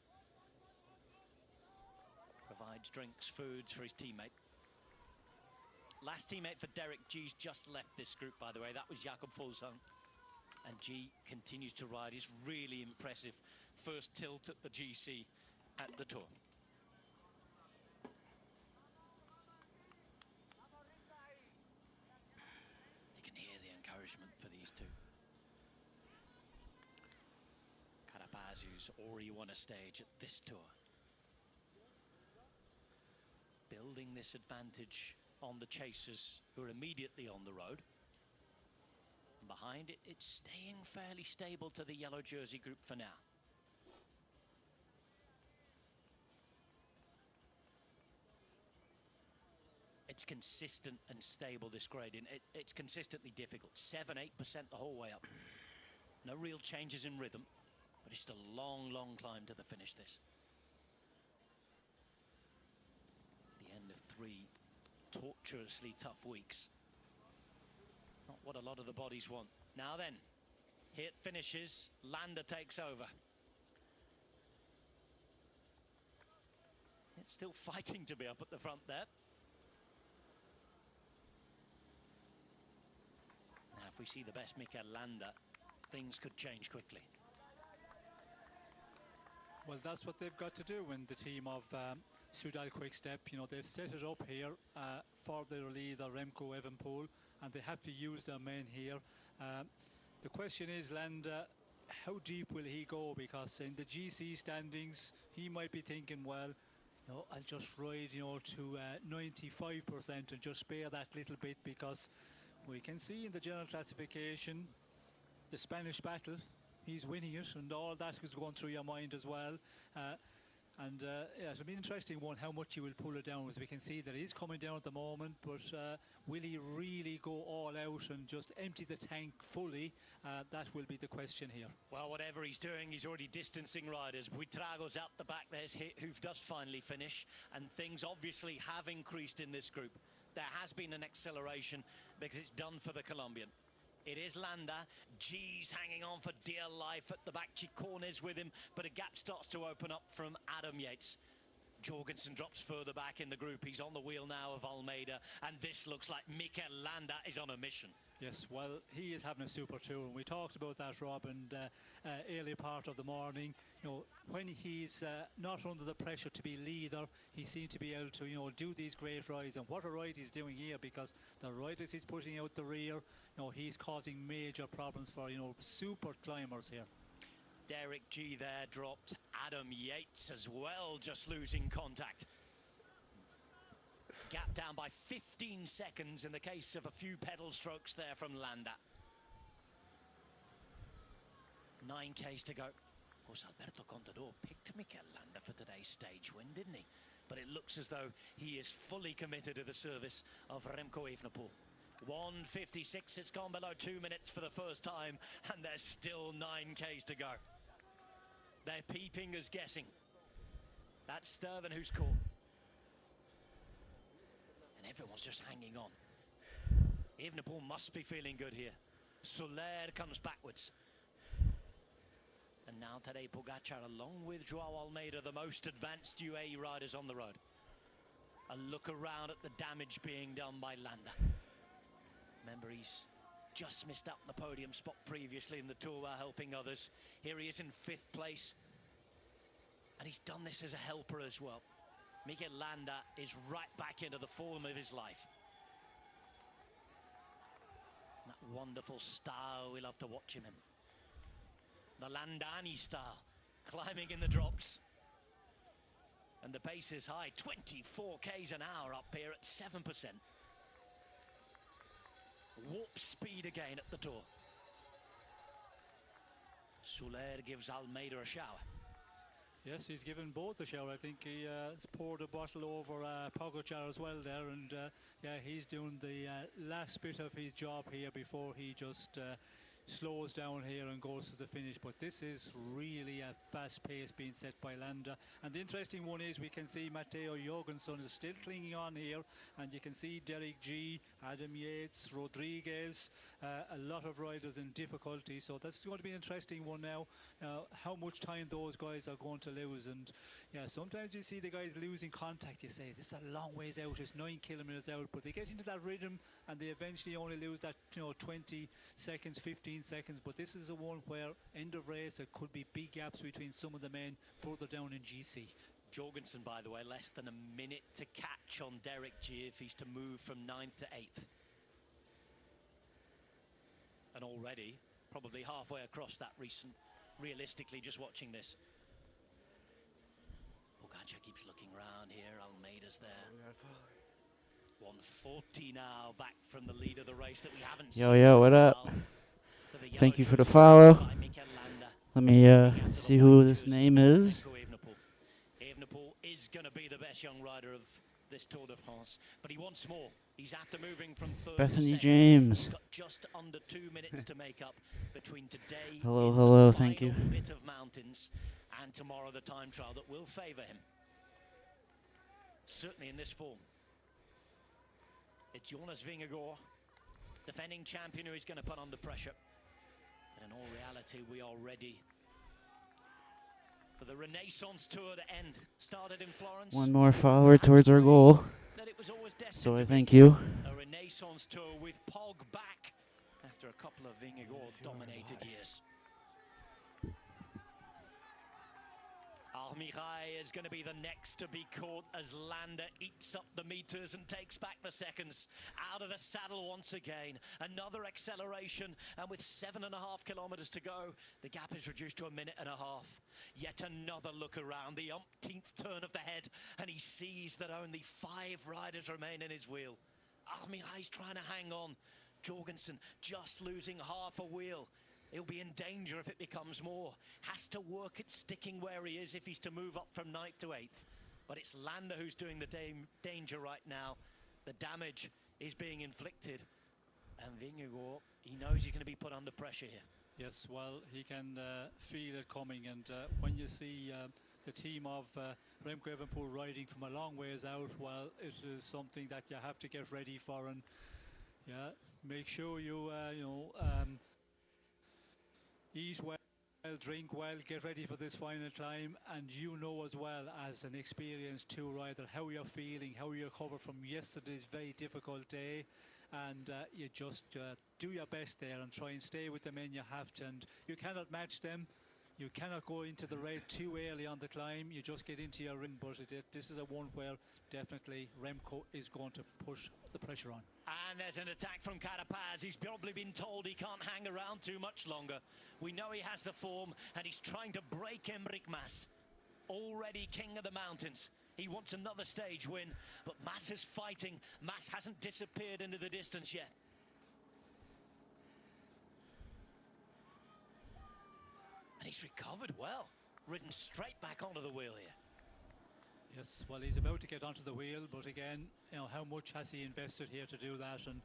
Provides drinks, foods for his teammate. Last teammate for Derek G's just left this group, by the way. That was Jakob Fuglsang. And G continues to ride his really impressive first tilt at the GC at the Tour. You can hear the encouragement for these two. Carapaz, who's already won a stage at this Tour. Building this advantage on the chasers who are immediately on the road. Behind it, it's staying fairly stable to the yellow jersey group for now. It's consistent and stable, this gradient. It's consistently difficult. 7-8% the whole way up. No real changes in rhythm, but it's a long, long climb to the finish, this. The end of 3 tortuously tough weeks. Not what a lot of the bodies want. Now then, here it finishes. Landa takes over. It's still fighting to be up at the front there. Now, if we see the best Mikel Landa, things could change quickly. Well, that's what they've got to do when the team of Soudal Quick-Step, you know, they've set it up here for their leader, Remco Evenepoel, and they have to use their men here. The question is, Landa, how deep will he go? Because in the GC standings, he might be thinking, well, you know, I'll just ride, you know, to 95% and just spare that little bit, because we can see in the general classification, the Spanish battle, he's winning it, and all that is going through your mind as well. Yeah, it'll be an interesting one, how much he will pull it down, as we can see that he's coming down at the moment, but will he really go all out and just empty the tank fully? That will be the question here. Well, whatever he's doing, he's already distancing riders. Buitrago's out the back. There's Hit, who does finally finish, and things obviously have increased in this group. There has been an acceleration because it's done for the Colombian. It is Landa. G's hanging on for dear life at the back. Ciccone with him, but a gap starts to open up from Adam Yates. Jorgensen drops further back in the group. He's on the wheel now of Almeida, and this looks like Mikel Landa is on a mission. Yes, well, he is having a super tour, and we talked about that, Rob, and early part of the morning. You know, when he's not under the pressure to be leader, he seems to be able to, you know, do these great rides. And what a ride he's doing here, because the riders he's putting out the rear, you know, he's causing major problems for, you know, super climbers here. Derek G there dropped. Adam Yates as well, just losing contact. Gap down by 15 seconds in the case of a few pedal strokes there from Landa. 9Ks to go. Of course, Alberto Contador picked Mikel Landa for today's stage win, didn't he? But it looks as though he is fully committed to the service of Remco Evenepoel. 1:56, it's gone below 2 minutes for the first time, and there's still 9Ks to go. They're peeping as guessing. That's Sturven who's caught. And everyone's just hanging on. Evenepoel must be feeling good here. Soler comes backwards. And now Tadej Pogacar, along with Joao Almeida, the most advanced UAE riders on the road. A look around at the damage being done by Landa. Remember, he's just missed out the podium spot previously in the Tour while helping others. Here he is in 5th place. And he's done this as a helper as well. Mikel Landa is right back into the form of his life. That wonderful style we love to watch him in. The Landani style, climbing in the drops. And the pace is high, 24 k's an hour up here at 7%. Warp speed again at the Tour. Soler gives Almeida a shower. Yes, he's given both a shower. I think he poured a bottle over Pogacar as well there, and yeah, he's doing the last bit of his job here before he just slows down here and goes to the finish. But this is really a fast pace being set by Landa. And the interesting one is we can see Matteo Jorgensen is still clinging on here, and you can see Derek G, Adam Yates, Rodriguez, a lot of riders in difficulty. So that's going to be an interesting one now, how much time those guys are going to lose. And yeah, sometimes you see the guys losing contact, you say this is a long ways out, it's 9 kilometers out, but they get into that rhythm and they eventually only lose that 20 seconds, 15 seconds. But this is the one where end of race there could be big gaps between some of the men further down in GC. Jorgensen, by the way, less than a minute to catch on Derek G if he's to move from 9th to 8th. And already probably halfway across that realistically just watching this. Pogacar keeps looking around here, Almeida's there. 140 now, back from the lead of the race that we haven't seen. Yo, what up? Thank you for the follow. Let me see who this name is. Evenepoel is going to be the best young rider of this Tour de France, but he wants more. He's after moving from 3rd Bethany to 2nd. James. He's got just under 2 minutes to make up between today Hello, thank you. bit of mountains and tomorrow the time trial that will favour him. Certainly in this form. It's Jonas Vingegaard, defending champion, who is going to put under pressure. But in all reality, we are ready for the Renaissance Tour to end. Started in Florence. One more follower towards our goal. So I thank you. A Renaissance Tour with Pog back after a couple of Vingegaard-dominated years. Almirai is going to be the next to be caught as Landa eats up the meters and takes back the seconds. Out of the saddle once again. Another acceleration, and with 7.5 kilometers to go, the gap is reduced to 1.5 minutes. Yet another look around, the umpteenth turn of the head, and he sees that only 5 riders remain in his wheel. Almirai's trying to hang on. Jorgensen just losing half a wheel. He'll be in danger if it becomes more. Has to work at sticking where he is if he's to move up from 9th to 8th. But it's Landa who's doing the danger right now. The damage is being inflicted. And Vingegaard, he knows he's going to be put under pressure here. Yes, well, he can feel it coming. And when you see the team of Remco Evenepoel riding from a long ways out, well, it is something that you have to get ready for. And yeah, make sure you, eat well, drink well, get ready for this final climb, and you know as well as an experienced tour rider how you're feeling, how you recover from yesterday's very difficult day, and you just do your best there and try and stay with the men you have to. And you cannot match them. You cannot go into the red too early on the climb. You just get into your ring, but this is a one where definitely Remco is going to push the pressure on. And there's an attack from Carapaz. He's probably been told he can't hang around too much longer. We know he has the form, and he's trying to break Enric Mas. Already king of the mountains. He wants another stage win, but Mas is fighting. Mas hasn't disappeared into the distance yet. And he's recovered well. Ridden straight back onto the wheel here. Yes, well, he's about to get onto the wheel, but again, how much has he invested here to do that? And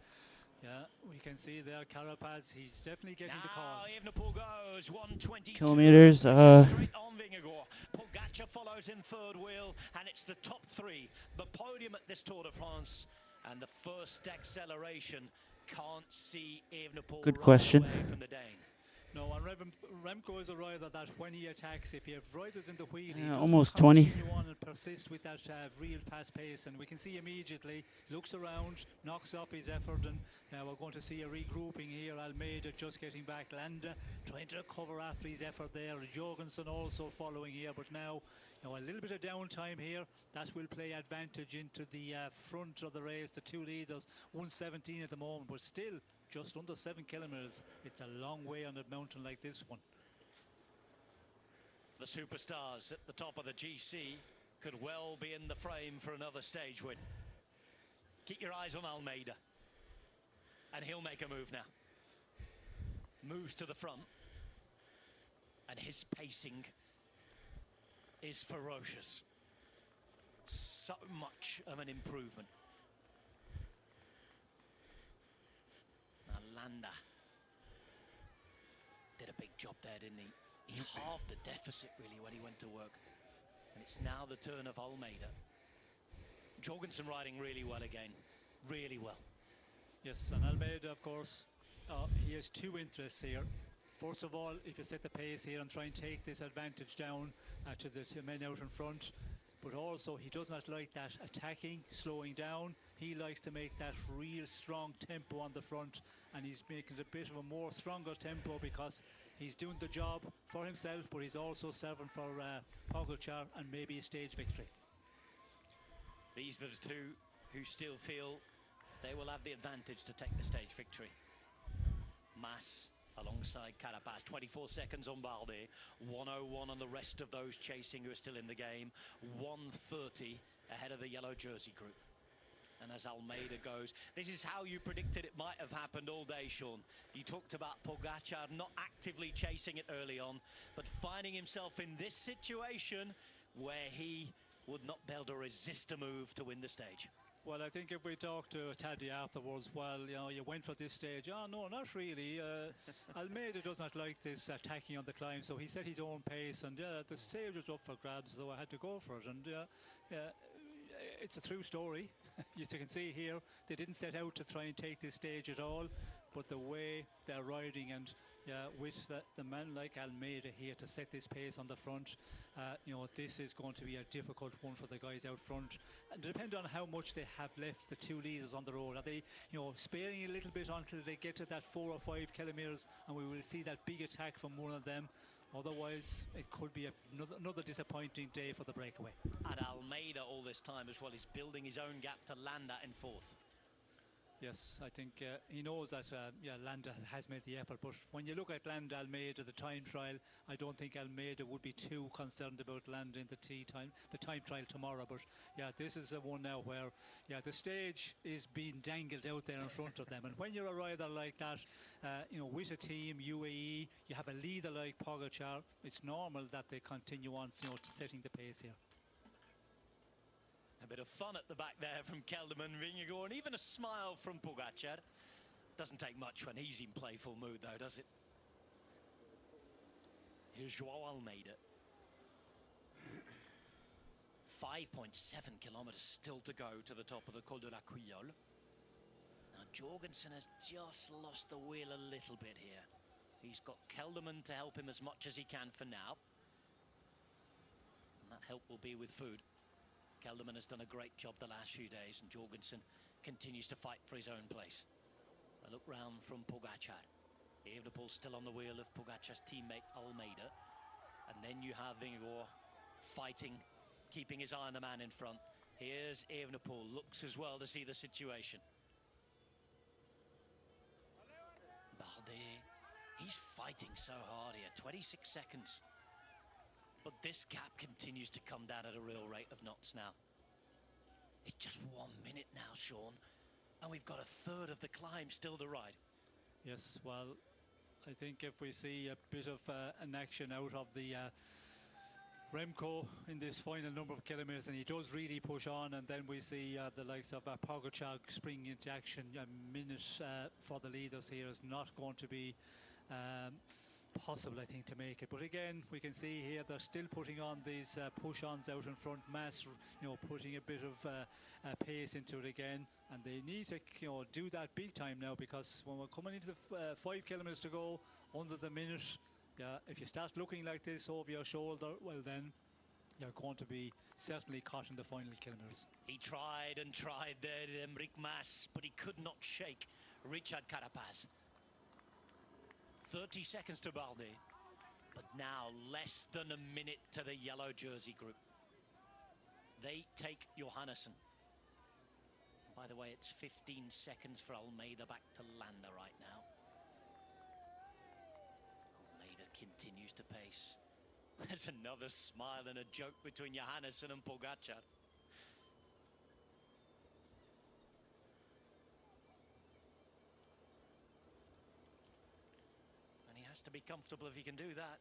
yeah, we can see there Carapaz, he's definitely getting the call. Evenepoel goes 122 kilometers. Straight on Vingegaard. Pogacar follows in 3rd wheel, and it's the top 3, the podium at this Tour de France, and the first acceleration can't see Evenepoel Good right question. away from the Dane. No, and Remco is a rider that when he attacks, if you have riders in the wheel, he doesn't almost 20. continue on and persist with that real fast pace. And we can see immediately, looks around, knocks off his effort, and now we're going to see a regrouping here. Almeida just getting back, Landa trying to recover after his effort there. Jorgensen also following here, but now a little bit of downtime here. That will play advantage into the front of the race. The two leaders, 1:17 at the moment, but still just under 7 kilometers. It's a long way on a mountain like this one. The superstars at the top of the GC could well be in the frame for another stage win. Keep your eyes on Almeida. And he'll make a move now. Moves to the front. And his pacing is ferocious. So much of an improvement. Landa did a big job there, didn't he? He halved the deficit really when he went to work. And it's now the turn of Almeida. Jorgensen riding really well again. Really well. Yes, and Almeida, of course, he has two interests here. First of all, if you set the pace here and try and take this advantage down to the two men out in front, but also he does not like that attacking, slowing down. He likes to make that real strong tempo on the front, and he's making a bit of a more stronger tempo because he's doing the job for himself, but he's also serving for Pogačar and maybe a stage victory. These are the two who still feel they will have the advantage to take the stage victory. Mas alongside Carapaz, 24 seconds on Bardet, 1:01 on the rest of those chasing who are still in the game, 1:30 ahead of the yellow jersey group. And as Almeida goes, this is how you predicted it might have happened all day, Sean. You talked about Pogačar not actively chasing it early on, but finding himself in this situation where he would not be able to resist a move to win the stage. Well, I think if we talk to Taddy afterwards, well, you went for this stage. Oh, no, not really. Almeida does not like this attacking on the climb, so he set his own pace, and the stage was up for grabs, so I had to go for it. And it's a true story. As you can see here, they didn't set out to try and take this stage at all, but the way they're riding and with the man like Almeida here to set this pace on the front, this is going to be a difficult one for the guys out front. And depending on how much they have left, the two leaders on the road, are they sparing a little bit until they get to that 4 or 5 kilometers, and we will see that big attack from one of them. Otherwise, it could be another disappointing day for the breakaway. And Almeida all this time as well is building his own gap to Landa in fourth. Yes, I think he knows that Landa has made the effort, but when you look at Landa, Almeida, the time trial, I don't think Almeida would be too concerned about Landa in the time trial tomorrow. But this is a one now where the stage is being dangled out there in front of them, and when you're a rider like that, with a team, UAE, you have a leader like Pogačar, it's normal that they continue on, setting the pace here. A bit of fun at the back there from Kelderman, Vingegaard, and even a smile from Pogačar. Doesn't take much when he's in playful mood, though, does it? Here's João Almeida. 5.7 kilometers still to go to the top of the Col de la Couillole. Now, Jorgensen has just lost the wheel a little bit here. He's got Kelderman to help him as much as he can for now. And that help will be with food. Kelderman has done a great job the last few days, and Jorgensen continues to fight for his own place. A look round from Pogačar. Evenepoel still on the wheel of Pogačar's teammate Almeida. And then you have Vingegaard fighting, keeping his eye on the man in front. Here's Evenepoel, looks as well to see the situation. Bardet, he's fighting so hard here, 26 seconds. But this gap continues to come down at a real rate of knots now. It's just 1 minute now, Sean, and we've got a third of the climb still to ride. Yes, well, I think if we see a bit of an action out of the Remco in this final number of kilometers, and he does really push on, and then we see the likes of Pogačar springing into action. A minute for the leaders here is not going to be possible, I think, to make it. But again, we can see here they're still putting on these push-ons out in front, putting a bit of pace into it again. And they need to, do that big time now, because when we're coming into the 5 kilometres to go, under the minute, if you start looking like this over your shoulder, well then, you're going to be certainly caught in the final kilometres. He tried and tried there, Enric Mas, but he could not shake Richard Carapaz. 30 seconds to Balde, but now less than a minute to the yellow jersey group. They take Johannesson. By the way, it's 15 seconds for Almeida back to Landa right now. Almeida continues to pace. There's another smile and a joke between Johannesson and Pogačar. And he has to be comfortable if he can do that.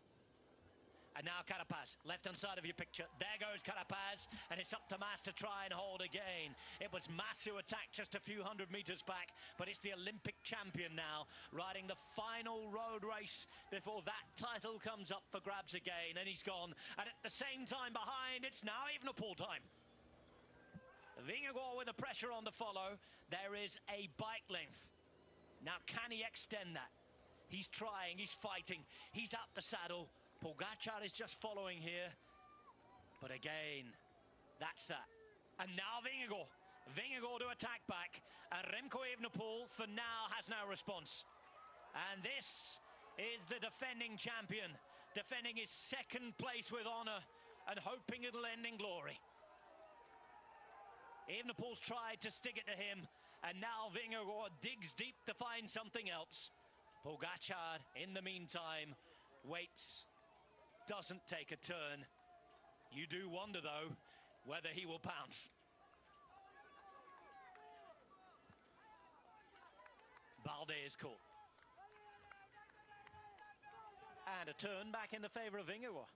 And now Carapaz, left-hand side of your picture. There goes Carapaz, and it's up to Mas to try and hold again. It was Mas who attacked just a few hundred meters back, but it's the Olympic champion now, riding the final road race before that title comes up for grabs again, and he's gone. And at the same time behind, it's now Evenepoel time. Vingegaard with the pressure on to follow. There is a bike length. Now, can he extend that? He's trying, he's fighting, he's up the saddle. Pogačar is just following here. But again, that's that. And now Vingegaard. Vingegaard to attack back. And Remco Evenepoel, for now, has no response. And this is the defending champion, defending his second place with honour and hoping it'll end in glory. Evenepoel's tried to stick it to him, and now Vingegaard digs deep to find something else. Pogačar, in the meantime, waits. Doesn't take a turn. You do wonder, though, whether he will pounce. Balde is caught. And a turn back in the favour of Vingegaard.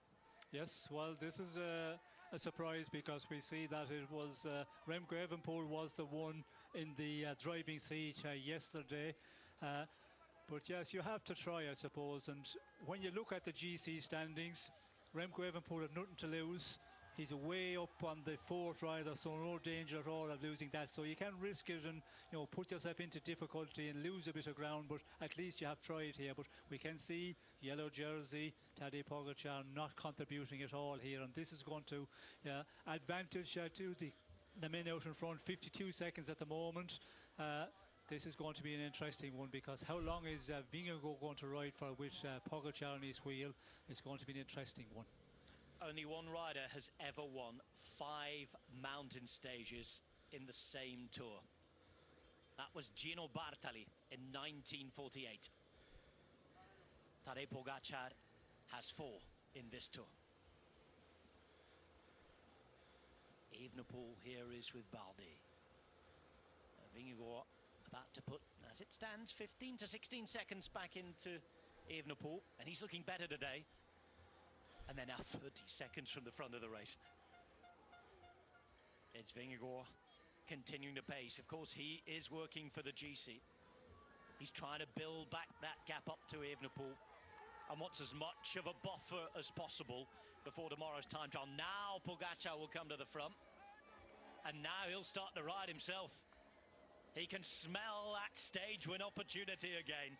Yes, well, this is a surprise, because we see that it was Remco Evenepoel was the one in the driving seat yesterday. But yes, you have to try, I suppose. And when you look at the GC standings, Remco Evenepoel have nothing to lose. He's way up on the 4th rider, so no danger at all of losing that. So you can risk it and put yourself into difficulty and lose a bit of ground, but at least you have tried here. But we can see yellow jersey, Tadej Pogačar not contributing at all here, and this is going to advantage to the men out in front. 52 seconds at the moment. This is going to be an interesting one, because how long is Vingegaard going to ride for with Pogačar on his wheel? It's going to be an interesting one. Only one rider has ever won 5 mountain stages in the same tour. That was Gino Bartali in 1948. Tadej Pogačar has 4 in this tour. Evenepoel here is with Balde. Vingegaard about to put, as it stands, 15 to 16 seconds back into Evenepoel, and he's looking better today. And they're now 30 seconds from the front of the race. It's Vingegaard continuing to pace. Of course, he is working for the GC. He's trying to build back that gap up to Evenepoel and wants as much of a buffer as possible before tomorrow's time trial. Now Pogačar will come to the front, and now he'll start to ride himself. He can smell that stage win opportunity again.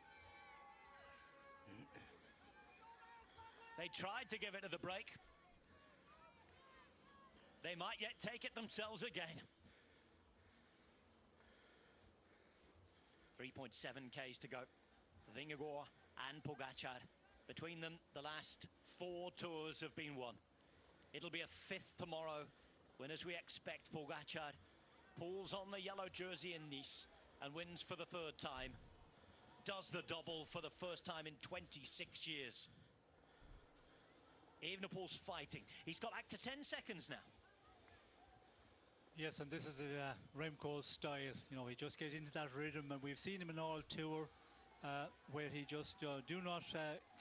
They tried to give it to the break. They might yet take it themselves again. 3.7 Ks to go. Vingegaard and Pogačar. Between them, the last 4 tours have been won. It'll be a 5th tomorrow, when, as we expect, Pogačar pulls on the yellow jersey in Nice and wins for the 3rd time. Does the double for the first time in 26 years. Evenepoel's fighting. He's got back to 10 seconds now. Yes, and this is Remco's style. He just gets into that rhythm, and we've seen him in all tour, where he just do not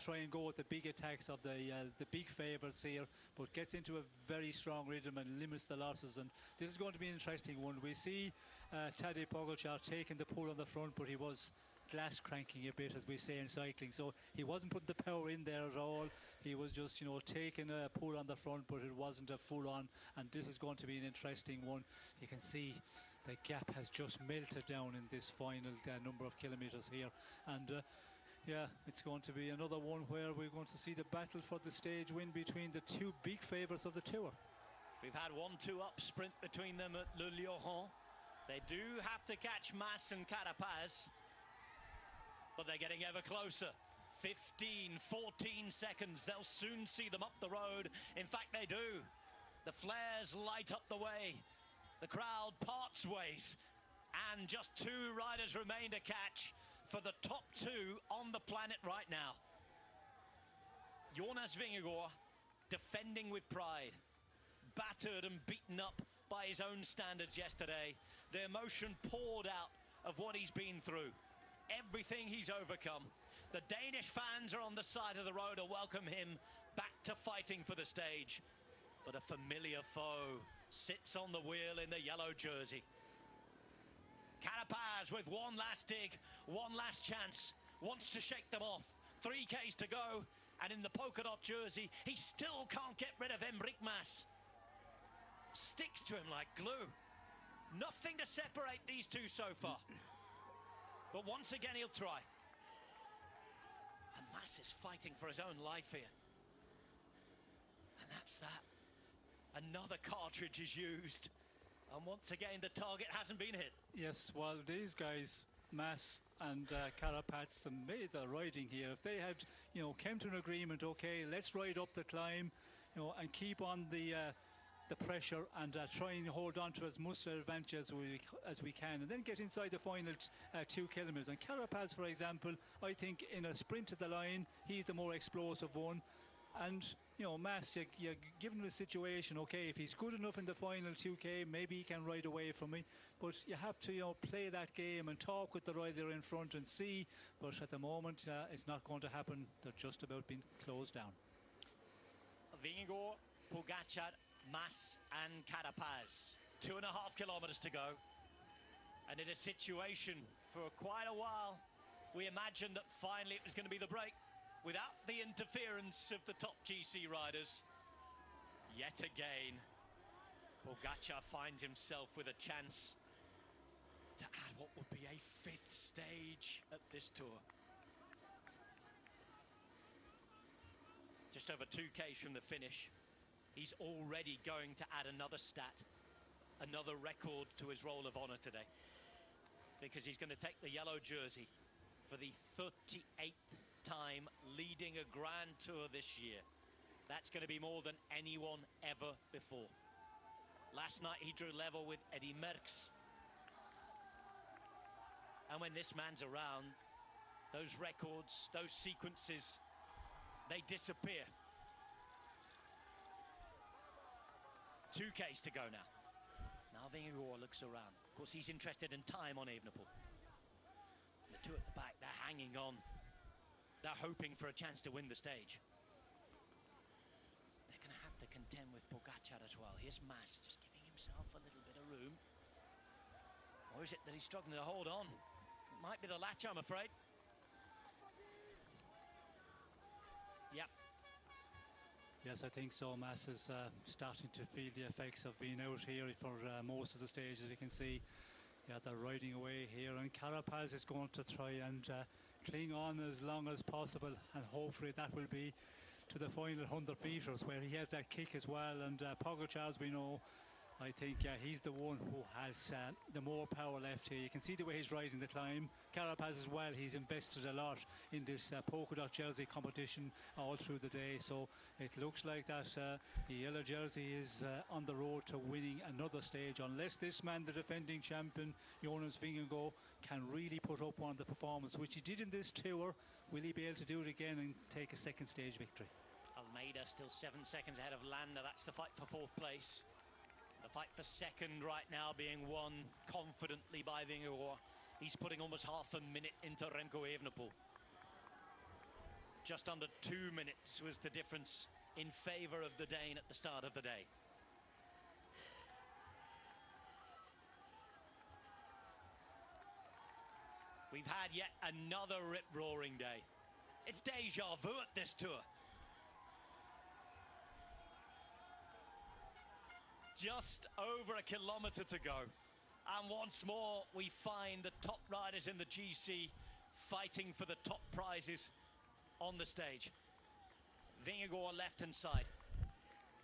try and go with the big attacks of the big favourites here, but gets into a very strong rhythm and limits the losses. And this is going to be an interesting one. We see Tadej Pogačar taking the pull on the front, but he was glass cranking a bit, as we say in cycling. So he wasn't putting the power in there at all. He was just, you know, taking a pull on the front, but it wasn't a full on. And this is going to be an interesting one. You can see the gap has just melted down in this final number of kilometres here. And yeah, it's going to be another one where we're going to see the battle for the stage win between the two big favourites of the tour. We've had 1-2 up sprint between them at Le Lioran. They do have to catch Mas and Carapaz, but they're getting ever closer. 15, 14 seconds. They'll soon see them up the road. In fact, they do. The flares light up the way. The crowd parts ways. And just 2 riders remain to catch for the top 2 on the planet right now. Jonas Vingegaard defending with pride. Battered and beaten up by his own standards yesterday. The emotion poured out of what he's been through. Everything he's overcome. The Danish fans are on the side of the road to welcome him back to fighting for the stage. But a familiar foe sits on the wheel in the yellow jersey. Carapaz with one last dig, one last chance. Wants to shake them off. 3 Ks to go. And in the polka dot jersey, he still can't get rid of Enric Mas. Sticks to him like glue. Nothing to separate these two so far. But once again, he'll try. And Mas is fighting for his own life here. And that's that. Another cartridge is used. And once again, the target hasn't been hit. Yes, well, these guys, Mas and Carapaz, made the riding here. If they had, you know, came to an agreement, okay, let's ride up the climb, you know, and keep on the pressure and try and hold on to as much advantage as we can, and then get inside the final 2 kilometres. And Carapaz, for example, I think in a sprint to the line, he's the more explosive one. And, you know, Mas, you given the situation, okay, if he's good enough in the final 2K, maybe he can ride away from me. But you have to, you know, play that game and talk with the rider in front and see. But at the moment, it's not going to happen. They're just about being closed down. Vingegaard, Pogačar, Mas and Carapaz. 2.5 kilometres to go. And in a situation for quite a while, we imagined that finally it was going to be the break without the interference of the top GC riders. Yet again, Pogačar finds himself with a chance to add what would be a 5th stage at this tour. Just over 2 Ks from the finish. He's already going to add another stat, another record to his roll of honour today. Because he's going to take the yellow jersey for the 38th time leading a Grand Tour this year. That's going to be more than anyone ever before. Last night he drew level with Eddy Merckx. And when this man's around, those records, those sequences, they disappear. 2 Ks to go now. Now Vingegaard looks around. Of course, he's interested in time on Evenepoel. The 2 at the back, they're hanging on. They're hoping for a chance to win the stage. They're going to have to contend with Pogačar as well. Here's Mas just giving himself a little bit of room. Or is it that he's struggling to hold on? It might be the latch, I'm afraid. Yep. Yes, I think so. Mas is starting to feel the effects of being out here for most of the stages. You can see, yeah, they're riding away here, and Carapaz is going to try and cling on as long as possible, and hopefully that will be to the final 100 metres where he has that kick as well. And Pogačar, as we know, I think he's the one who has the more power left here. You can see the way he's riding the climb. Carapaz as well, he's invested a lot in this polka dot jersey competition all through the day. So it looks like that the yellow jersey is on the road to winning another stage, unless this man, the defending champion, Jonas Vingegaard, can really put up one of the performance which he did in this tour. Will he be able to do it again and take a 2nd stage victory? Almeida still 7 seconds ahead of Landa. That's the fight for 4th place. The fight for 2nd right now being won confidently by Vingegaard. He's putting almost half a minute into Remco Evenepoel. Just under 2 minutes was the difference in favour of the Dane at the start of the day. We've had yet another rip-roaring day. It's deja vu at this tour. Just over a kilometre to go. And once more, we find the top riders in the GC fighting for the top prizes on the stage. Vingegaard left-hand side.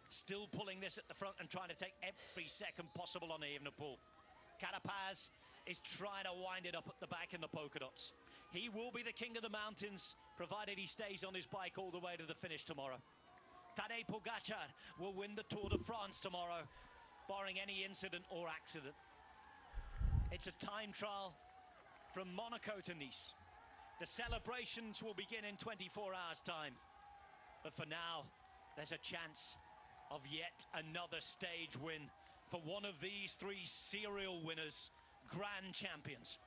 Still pulling this at the front and trying to take every second possible on Evenepoel. Carapaz is trying to wind it up at the back in the polka dots. He will be the king of the mountains, provided he stays on his bike all the way to the finish tomorrow. Tadej Pogačar will win the Tour de France tomorrow, barring any incident or accident. It's a time trial from Monaco to Nice. The celebrations will begin in 24 hours' time. But for now, there's a chance of yet another stage win for one of these three serial winners, grand champions.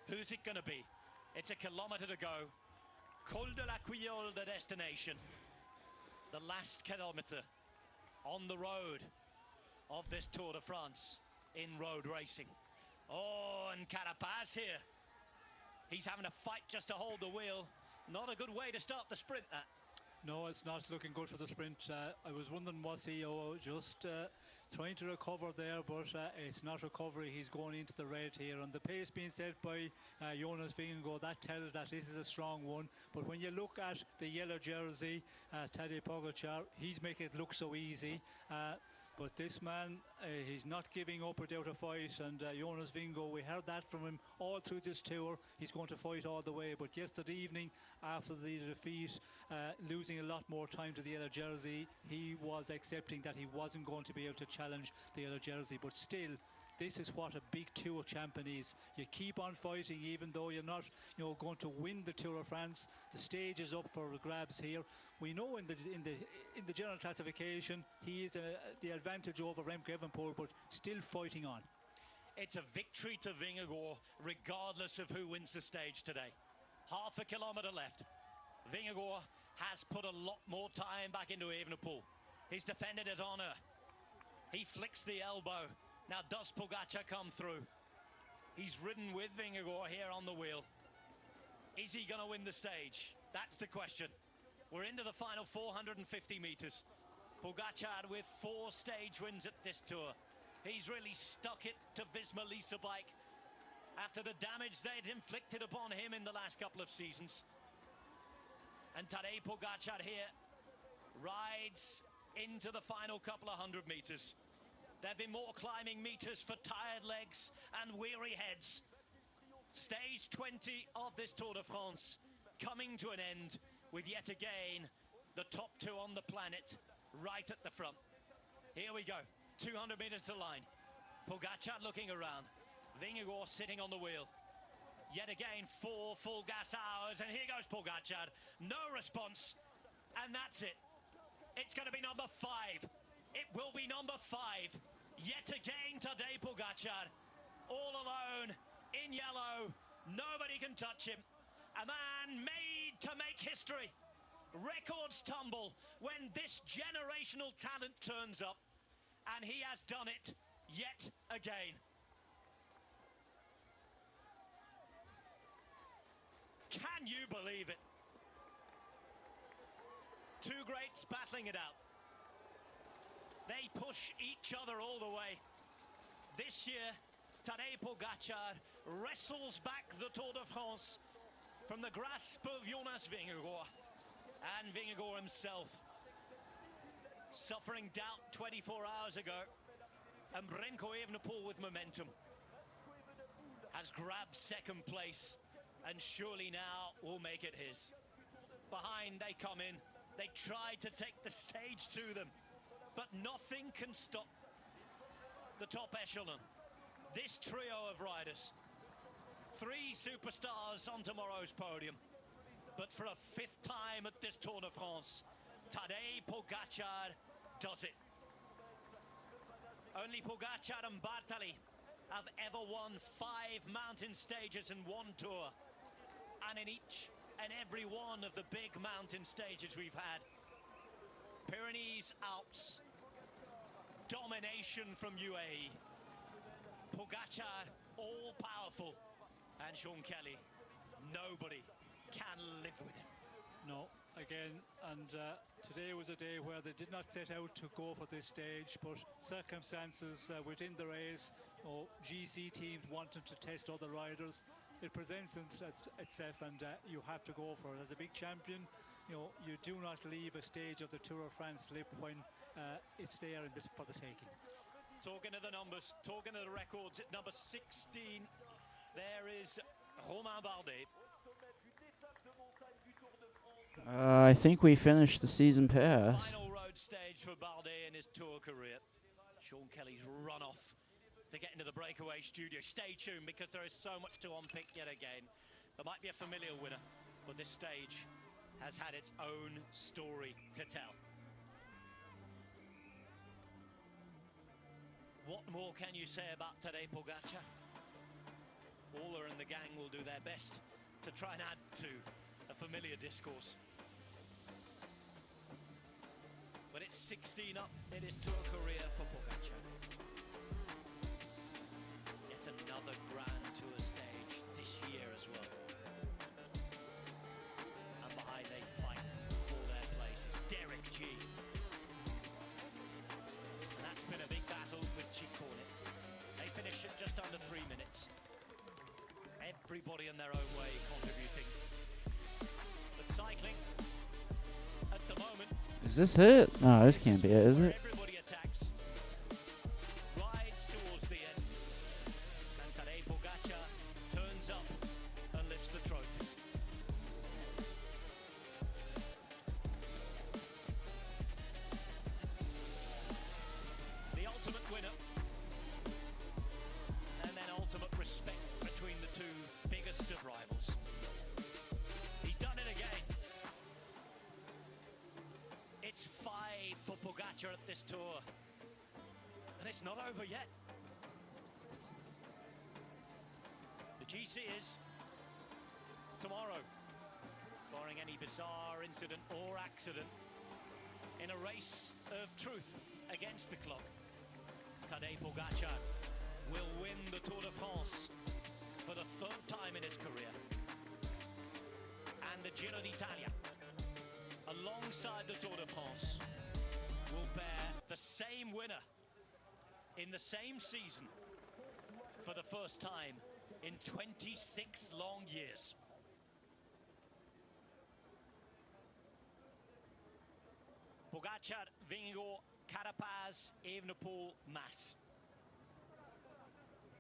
Who's it going to be? It's a kilometre to go. Col de la Quillole, the destination. The last kilometre on the road of this Tour de France in road racing. Oh, and Carapaz here. He's having a fight just to hold the wheel. Not a good way to start the sprint, that. No, it's not looking good for the sprint. I was wondering, was he just trying to recover there, but it's not recovery. He's going into the red here. And the pace being set by Jonas Vingegaard, that tells that this is a strong one. But when you look at the yellow jersey, Tadej Pogačar, he's making it look so easy. But this man, he's not giving up without a fight. And Jonas Vingegaard, we heard that from him all through this tour. He's going to fight all the way. But yesterday evening, after the defeat, losing a lot more time to the yellow jersey, he was accepting that he wasn't going to be able to challenge the yellow jersey. But still, this is what a big Tour champion is. You keep on fighting, even though you're not, going to win the Tour of France. The stage is up for grabs here. We know in the general classification he is the advantage over Remco Evenepoel, but still fighting on. It's a victory to Vingegaard, regardless of who wins the stage today. Half a kilometre left. Vingegaard has put a lot more time back into Evenepoel. He's defended his honour. He flicks the elbow. Now, does Pogačar come through? He's ridden with Vingegaard here on the wheel. Is he going to win the stage? That's the question. We're into the final 450 metres. Pogačar with 4 stage wins at this tour. He's really stuck it to Visma Lease bike after the damage they'd inflicted upon him in the last couple of seasons. And Tadej Pogačar here rides into the final couple of 100 metres. There have been more climbing metres for tired legs and weary heads. Stage 20 of this Tour de France coming to an end with yet again the top 2 on the planet right at the front. Here we go, 200 metres to the line. Pogačar looking around. Vingegaard sitting on the wheel. Yet again, 4 full gas hours, and here goes Pogačar. No response, and that's it. It's going to be number 5. It will be number 5. Yet again, Tadej Pogačar, all alone, in yellow. Nobody can touch him. A man made to make history. Records tumble when this generational talent turns up, and he has done it yet again. Can you believe it? 2 greats battling it out. They push each other all the way. This year, Tadej Pogačar wrestles back the Tour de France from the grasp of Jonas Vingegaard. And Vingegaard himself, suffering doubt 24 hours ago. And Remco Evenepoel with momentum has grabbed second place and surely now will make it his. Behind they come in. They tried to take the stage to them, but nothing can stop the top echelon. This trio of riders, 3 superstars on tomorrow's podium, but for a 5th time at this Tour de France, Tadej Pogačar does it. Only Pogačar and Bartali have ever won 5 mountain stages in one tour, and in each and every one of the big mountain stages we've had, Pyrenees, Alps, domination from UAE. Pogačar, all powerful, and Sean Kelly nobody can live with him. No, again, and today was a day where they did not set out to go for this stage, but circumstances within the race, GC teams wanting to test other riders, it presents itself, and you have to go for it. As a big champion, you do not leave a stage of the Tour of France slip when it's there for the taking. Talking of the numbers, talking of the records, at number 16, there is Romain Bardet. I think we finished the season pass. Final road stage for Bardet in his Tour career. Sean Kelly's run off to get into the breakaway studio. Stay tuned, because there is so much to unpick yet again. There might be a familiar winner, but this stage has had its own story to tell. What more can you say about Tadej Pogačar? Waller and the gang will do their best to try and add to a familiar discourse. But it's 16 up in his Tour career for Pogačar. Yet another Grand Tour stage this year as well. And behind they fight for their places. Derek G. And that's been a big battle with Ciccone. They finish at just under 3 minutes. Everybody in their own way contributing. But cycling, at the moment... Is this it? No, this can't be it, is it? Everybody attacks, rides towards the end, and Tadej Pogačar turns up and lifts the trophy. The ultimate winner, and then ultimate respect between the two biggest of rivals. He's done it again. It's 5 for Pogačar at this Tour, and it's not over yet. The GC is tomorrow, barring any bizarre incident or accident, in a race of truth against the clock. Tadej Pogačar will win the Tour de France for the 3rd time in his career. And the Giro d'Italia, alongside the Tour de France, will bear the same winner in the same season for the first time in 26 long years. Pogačar, Vingegaard, Carapaz, Evenepoel, Mas.